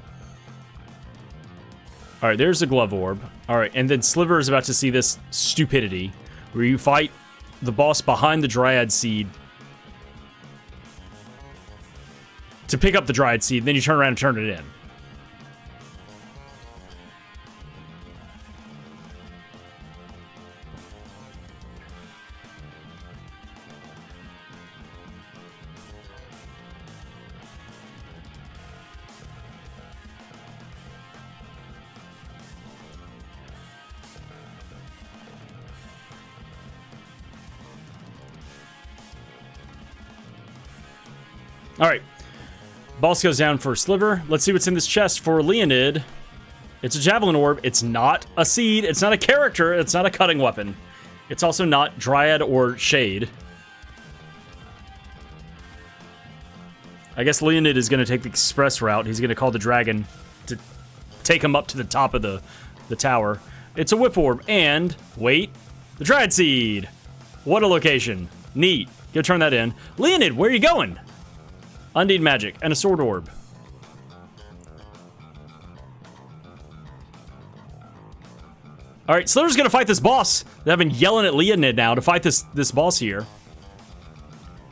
All right, there's the glove orb. All right, and then Sliver is about to see this stupidity, where you fight the boss behind the Dryad Seed to pick up the Dryad Seed, then you turn around and turn it in. All right, boss goes down for Sliver. Let's see what's in this chest for Leoned. It's a javelin orb. It's not a seed. It's not a character. It's not a cutting weapon. It's also not Dryad or Shade. I guess Leoned is going to take the express route. He's going to call the dragon to take him up to the top of the tower. It's a whip orb. And, wait, the Dryad Seed. What a location. Neat. Go turn that in. Leoned, where are you going? Undead magic and a sword orb. All right, Sliver's gonna fight this boss. I've been yelling at Leoned now to fight this boss here.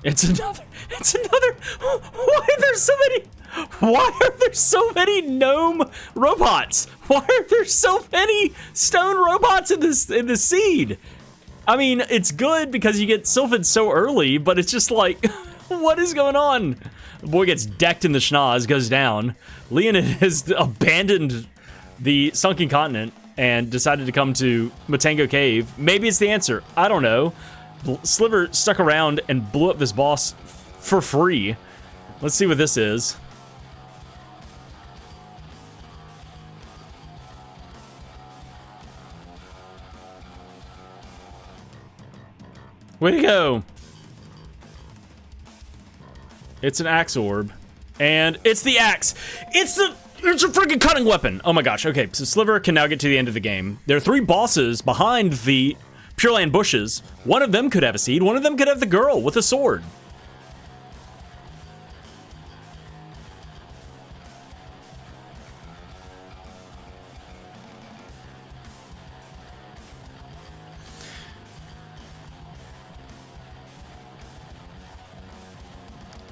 It's another. Why are there so many gnome robots? Why are there so many stone robots in this seed? I mean, it's good because you get Sylphid so early, but it's just like, what is going on? The boy gets decked in the schnoz, goes down. Leoned has abandoned the sunken continent and decided to come to Matango Cave. Maybe it's the answer. I don't know. Sliver stuck around and blew up this boss for free. Let's see what this is. Way to go. It's an axe orb. And it's the axe. It's a freaking cutting weapon. Oh my gosh. Okay, so Sliver can now get to the end of the game. There are 3 bosses behind the Pure Land bushes. One of them could have a seed. One of them could have the girl with a sword.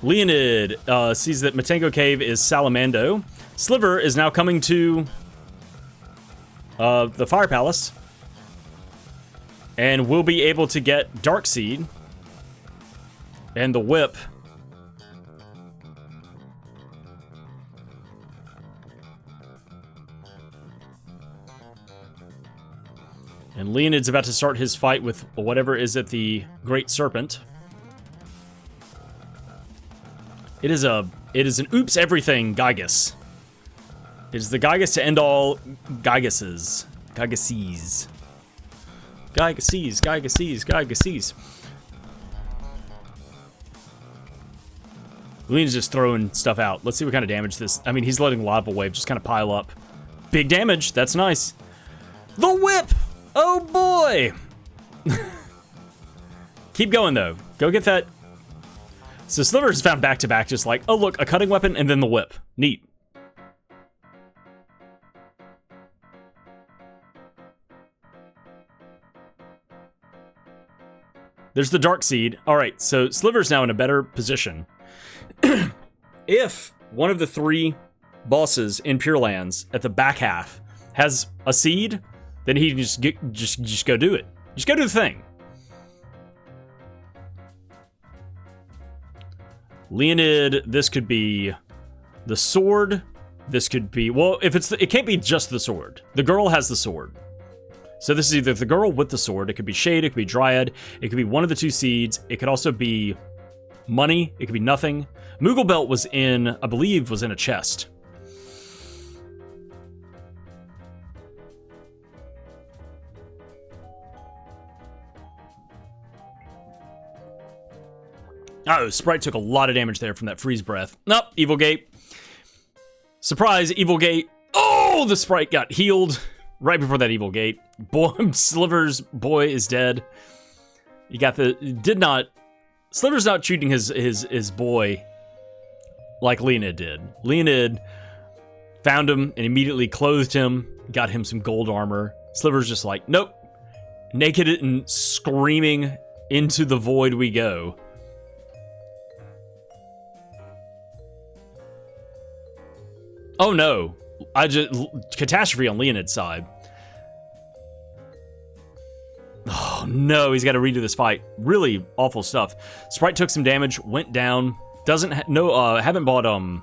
Leoned sees that Matango Cave is Salamando. Sliver is now coming to the Fire Palace. And we'll be able to get Dark Seed and the Whip. And Leonid's about to start his fight with whatever is at the Great Serpent. It is an oops everything Gygus. It is the Gygus to end all Gyguses. Gyguses. Gyguses, Gyguses, Gyguses. Leonid's just throwing stuff out. Let's see what kind of damage this... I mean, he's letting Lava Wave just kind of pile up. Big damage. That's nice. The Whip! Oh, boy! Keep going, though. Go get that... So Sliver's found back-to-back, just like, oh, look, a cutting weapon and then the Whip. Neat. There's the Dark Seed. All right, so Sliver's now in a better position. If one of the 3 bosses in Pure Lands at the back half has a seed, then he can just go do it. Just go do the thing. Leonid, this could be the sword. This could be, well, if it's it can't be just the sword. The girl has the sword. So this is either the girl with the sword. It could be Shade. It could be Dryad. It could be one of the 2 seeds. It could also be money. It could be nothing. Moogle Belt was in, I believe, was in a chest. Oh, Sprite took a lot of damage there from that freeze breath. Nope, Evil Gate. Surprise, Evil Gate. Oh, the Sprite got healed right before that Evil Gate. Boy, Sliver's boy is dead. You got the... Sliver's not treating his boy like Leonid did. Leonid found him and immediately clothed him, got him some gold armor. Sliver's just like, nope. Naked and screaming into the void we go. Oh no. Catastrophe on Leonid's side. Oh no, he's got to redo this fight. Really awful stuff. Sprite took some damage, went down. Haven't bought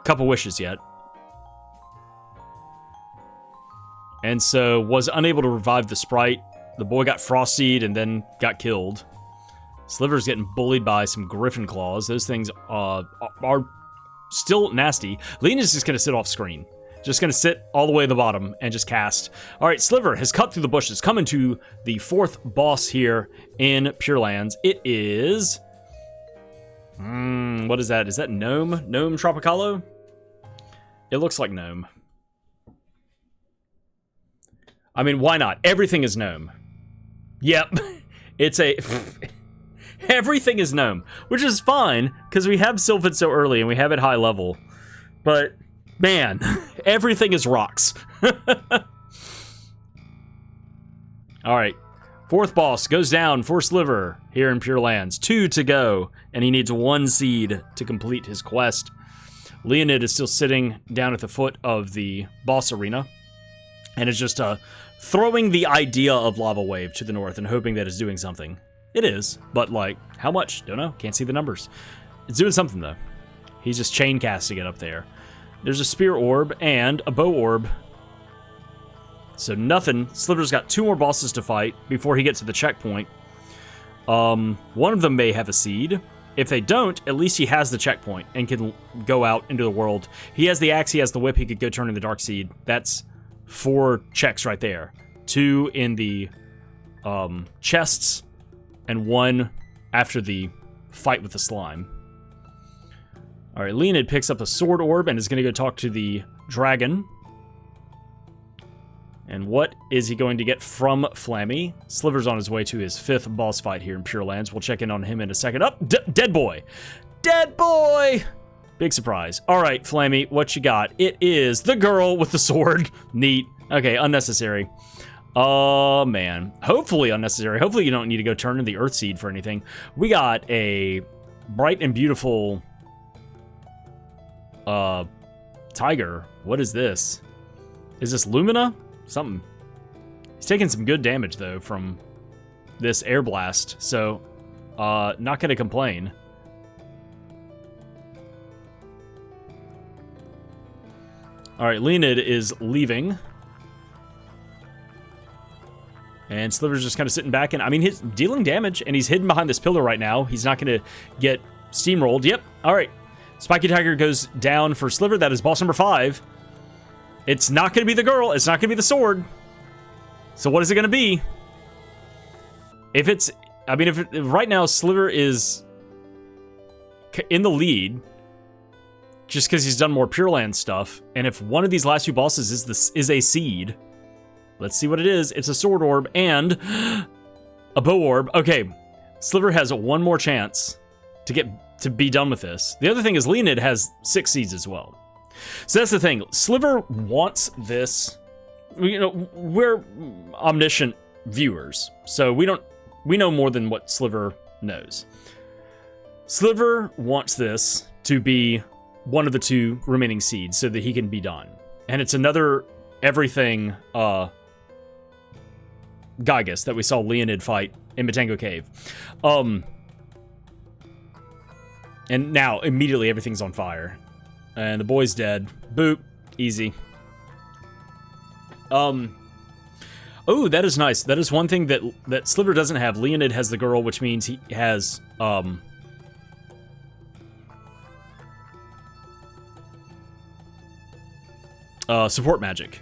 Couple Wishes yet. And so was unable to revive the Sprite. The boy got frosted and then got killed. Sliver's getting bullied by some Griffin Claws. Those things are still nasty. Lena's just gonna sit off screen. Just gonna sit all the way at the bottom and just cast. All right, Sliver has cut through the bushes, coming to the 4th boss here in Pure Lands. It is... what is that? Is that Gnome? Gnome Tropicalo? It looks like Gnome. I mean, why not? Everything is Gnome. Yep. It's a... Everything is Gnome, which is fine, because we have Sylphid so early and we have it high level. But, man, everything is rocks. Alright, 4th boss goes down for Sliver here in Pure Lands. 2 to go, and he needs 1 seed to complete his quest. Leonid is still sitting down at the foot of the boss arena, and is just throwing the idea of Lava Wave to the north and hoping that it's doing something. It is, but like, how much? Don't know. Can't see the numbers. It's doing something, though. He's just chain casting it up there. There's a Spear Orb and a Bow Orb. So nothing. Sliver's got 2 more bosses to fight before he gets to the checkpoint. One of them may have a seed. If they don't, at least he has the checkpoint and can go out into the world. He has the axe, he has the whip, he could go turn in the Dark Seed. That's 4 checks right there. 2 in the chests, and 1 after the fight with the slime. All right, Leonid picks up a sword orb and is going to go talk to the dragon. And what is he going to get from Flammie? Sliver's on his way to his 5th boss fight here in Pure Lands. We'll check in on him in a second. Oh, dead boy! Dead boy! Big surprise. All right, Flammie, what you got? It is the girl with the sword. Neat. Okay, unnecessary. Oh, man. Hopefully unnecessary. Hopefully you don't need to go turn in the Earth Seed for anything. We got a bright and beautiful tiger. What is this? Is this Lumina? Something. He's taking some good damage though from this air blast, so not gonna complain. All right, Leoned is leaving. And Sliver's just kind of sitting back, and I mean, he's dealing damage, and he's hidden behind this pillar right now. He's not going to get steamrolled. Yep. All right. Spiky Tiger goes down for Sliver. That is boss number 5. It's not going to be the girl. It's not going to be the sword. So what is it going to be? If it's, I mean, if right now Sliver is in the lead, just because he's done more Pure Land stuff, and if one of these last 2 bosses is a seed. Let's see what it is. It's a sword orb and a bow orb. Okay, Sliver has one more chance to be done with this. The other thing is Leoned has 6 seeds as well. So that's the thing. Sliver wants this. You know, we're omniscient viewers, so we know more than what Sliver knows. Sliver wants this to be one of the 2 remaining seeds so that he can be done. And it's another everything Gygus that we saw Leoned fight in Matango Cave. And now, immediately, everything's on fire. And the boy's dead. Boop. Easy. Oh, that is nice. That is one thing that Sliver doesn't have. Leoned has the girl, which means he has, support magic.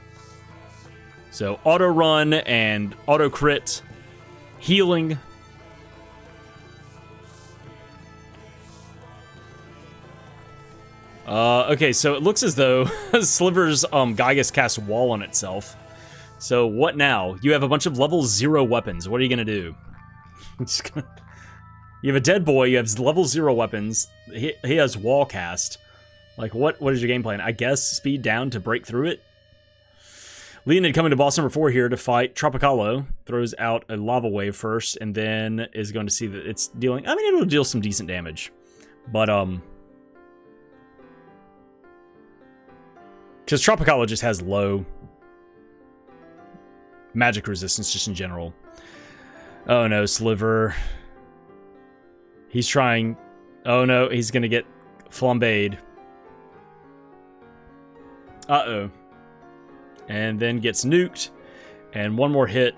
So auto run and auto crit, healing. Okay, so it looks as though Sliver's Gygus casts wall on itself. So what now? You have a bunch of level 0 weapons. What are you gonna do? You have a dead boy. You have level 0 weapons. He has wall cast. Like what is your game plan? I guess speed down to break through it. Leoned coming to boss number 4 here to fight Tropicalo. Throws out a lava wave first, and then is going to see that it's dealing... I mean, it'll deal some decent damage. But, because Tropicalo just has low magic resistance just in general. Oh no, Sliver. He's trying... Oh no, he's going to get flambéed. Uh-oh. And then gets nuked, and one more hit,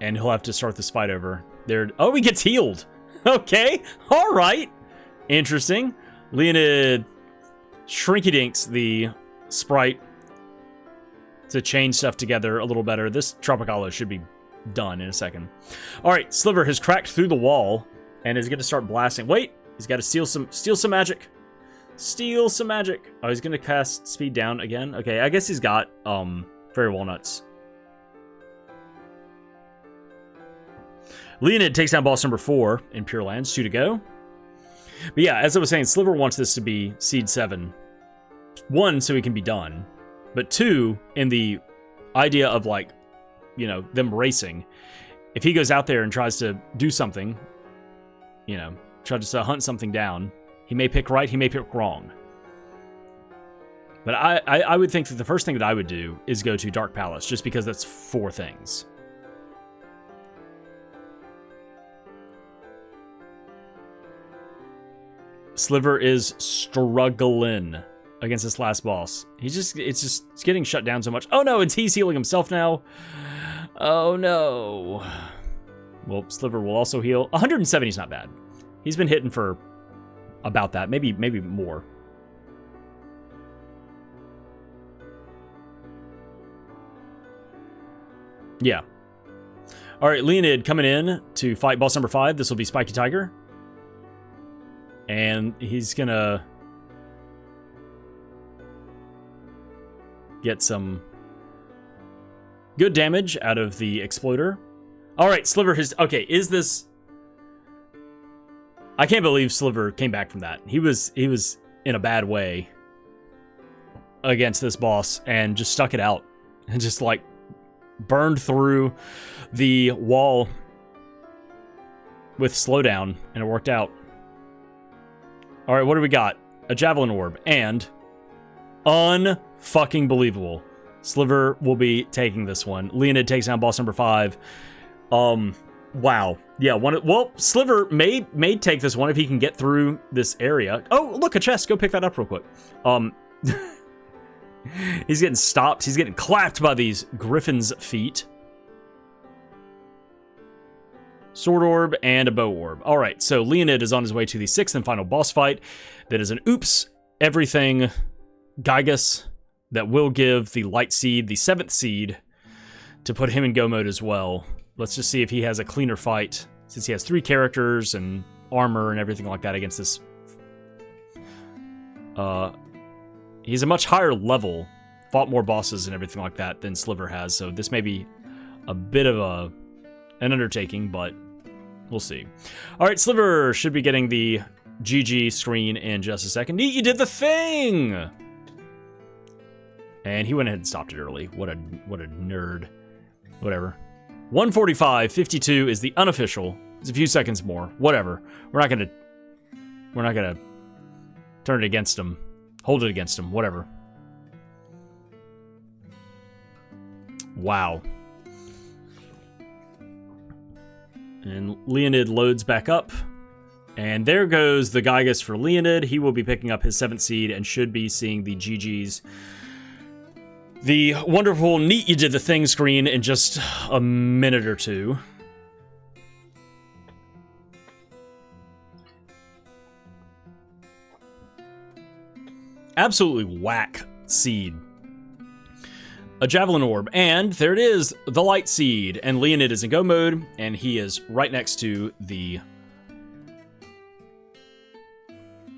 and he'll have to start this fight over. There. Oh, he gets healed. Okay, all right. Interesting. Leoned shrinky-dinks the Sprite to change stuff together a little better. This Tropicalo should be done in a second. All right, Sliver has cracked through the wall and is going to start blasting. Wait, he's got to steal some magic. Steal some magic. Oh, he's going to cast speed down again. Okay, I guess he's got Fairy Walnuts. Leoned takes down boss number 4 in Pure Lands. 2 to go. But yeah, as I was saying, Sliver wants this to be Seed 7. 1, so he can be done. But 2, in the idea of, like, you know, them racing. If he goes out there and tries to do something, you know, tries to hunt something down, he may pick right, he may pick wrong. But I would think that the first thing that I would do is go to Dark Palace, just because that's 4 things. Sliver is struggling against this last boss. It's getting shut down so much. Oh no, he's healing himself now. Oh no. Well, Sliver will also heal. 170 is not bad. He's been hitting for about that, maybe more. Yeah. All right, Leoned coming in to fight boss number 5. This will be Spiky Tiger. And he's gonna get some good damage out of the Exploiter. All right, Sliver has... Okay, is this... I can't believe Sliver came back from that. He was in a bad way against this boss and just stuck it out and just, like, burned through the wall with slowdown, and it worked out. All right, what do we got? A Javelin Orb, and unfucking believable. Sliver will be taking this one. Leonid takes down boss number 5. Wow. Yeah, well, Sliver may take this one if he can get through this area. Oh, look, a chest. Go pick that up real quick. He's getting stopped. He's getting clapped by these Griffin's feet. Sword Orb and a Bow Orb. All right, so Leonid is on his way to the 6th and final boss fight. That is an oops everything Gygus that will give the Light Seed, the 7th seed, to put him in go mode as well. Let's just see if he has a cleaner fight, since he has 3 characters and armor and everything like that against this. He's a much higher level, fought more bosses and everything like that than Sliver has, so this may be a bit of an undertaking, but we'll see. All right, Sliver should be getting the GG screen in just a second. Neat, you did the thing! And he went ahead and stopped it early. What a nerd. Whatever. 145.52 is the unofficial. It's a few seconds more. Whatever. We're not gonna turn it against him. Hold it against him. Whatever. Wow. And Leonid loads back up. And there goes the Gygus for Leonid. He will be picking up his 7th seed and should be seeing the GG's. The wonderful neat you did the thing screen in just a minute or two. Absolutely whack seed. A Javelin Orb, and there it is, the Light Seed. And Leonid is in go mode, and he is right next to the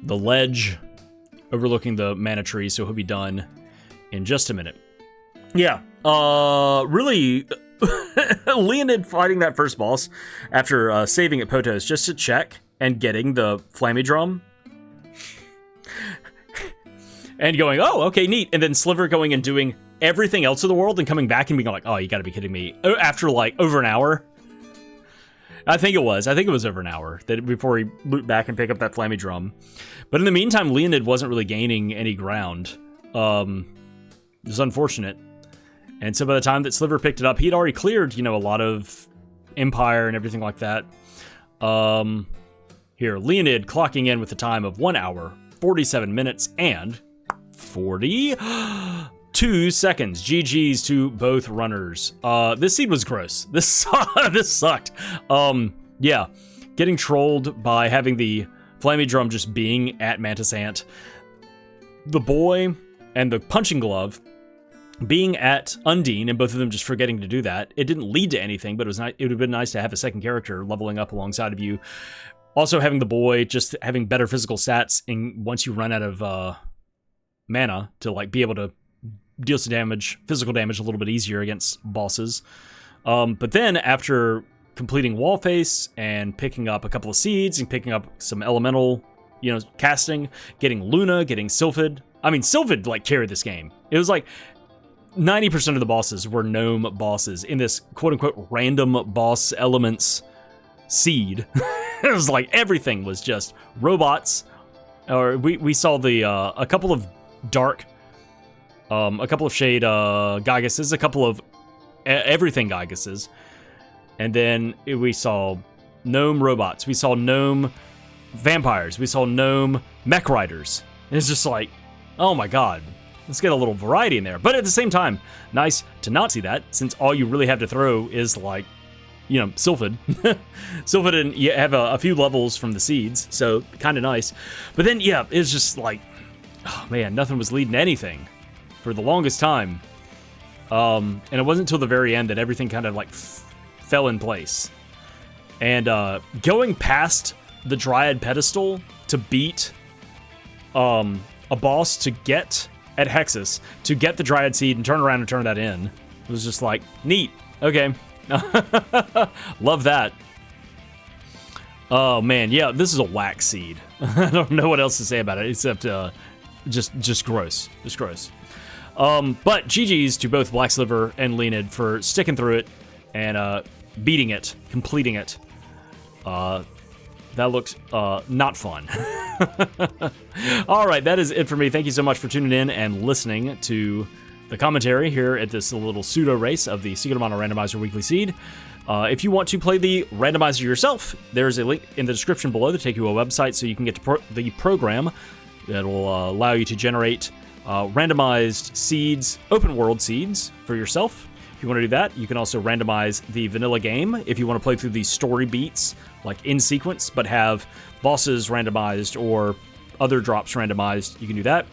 ledge overlooking the mana tree, so he'll be done in just a minute. Yeah, really, Leonid fighting that first boss after saving at Potos just to check and getting the Flammie Drum. And going, oh, okay, neat. And then Sliver going and doing everything else in the world and coming back and being like, oh, you gotta be kidding me. After like over an hour. I think it was over an hour before he looped back and picked up that Flammie Drum. But in the meantime, Leonid wasn't really gaining any ground. It was unfortunate. And so by the time that Sliver picked it up, he'd already cleared, a lot of Empire and everything like that. Here, Leonid clocking in with a time of 1 hour, 47 minutes, and 42 seconds. GG's to both runners. This seed was gross. This sucked. Yeah, getting trolled by having the Flammie Drum just being at Mantis Ant. The boy and the punching glove being at Undine, and both of them just forgetting to do that. It didn't lead to anything, but it would have been nice to have a second character leveling up alongside of you. Also having the boy just having better physical stats once you run out of mana to like be able to deal some damage, physical damage a little bit easier against bosses. But then after completing Wall Face and picking up a couple of seeds and picking up some elemental, casting, getting Luna, getting Sylphid. I mean, Sylphid like carried this game. It was like 90% of the bosses were gnome bosses in this quote-unquote random boss elements seed. It was like everything was just robots. Or we saw a couple of dark, a couple of shade Gyguses, a couple of everything Gyguses, and then we saw gnome robots. We saw gnome vampires. We saw gnome mech riders. And it's just like, oh my god. Let's get a little variety in there. But at the same time, nice to not see that, since all you really have to throw is like, Sylphid. Sylphid, and you have a few levels from the seeds, so kind of nice. But then, yeah, it's just like, oh man, nothing was leading to anything for the longest time. And it wasn't until the very end that everything kind of like fell in place. And going past the Dryad pedestal to beat a boss to get at Hexus, to get the Dryad seed and turn around and turn that in, it was just like, neat, okay. Love that. Oh man, yeah, this is a whack seed. I don't know what else to say about it except just gross. Just gross. But GG's to both Black Sliver and Leonid for sticking through it and beating it, completing it. That looked not fun. All right, that is it for me. Thank you so much for tuning in and listening to the commentary here at this little pseudo race of the Secret Amount of Randomizer Weekly Seed. If you want to play the randomizer yourself, there's a link in the description below to take you to a website so you can get to the program that will allow you to generate randomized seeds, open world seeds for yourself. If you want to do that, you can also randomize the vanilla game if you want to play through the story beats, like in sequence, but have bosses randomized or other drops randomized. You can do that.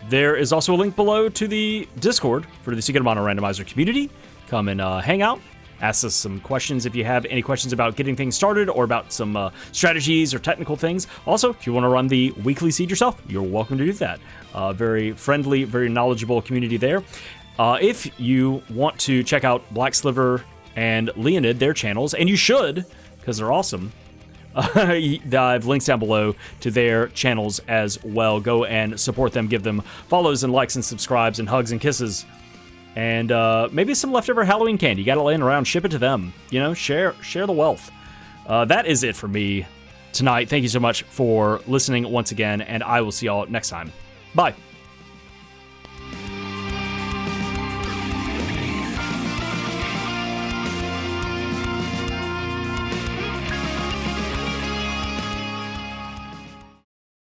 There is also a link below to the Discord for the Secret Amount of Randomizer community. Come and hang out. Ask us some questions if you have any questions about getting things started or about some strategies or technical things. Also, if you want to run the weekly seed yourself, you're welcome to do that. Very friendly, very knowledgeable community there. If you want to check out Black Sliver and Leoned, their channels, and you should, because they're awesome, I have links down below to their channels as well. Go and support them, give them follows and likes and subscribes and hugs and kisses. And maybe some leftover Halloween candy. You got it laying around, ship it to them. You know, share the wealth. That is it for me tonight. Thank you so much for listening once again, and I will see y'all next time. Bye.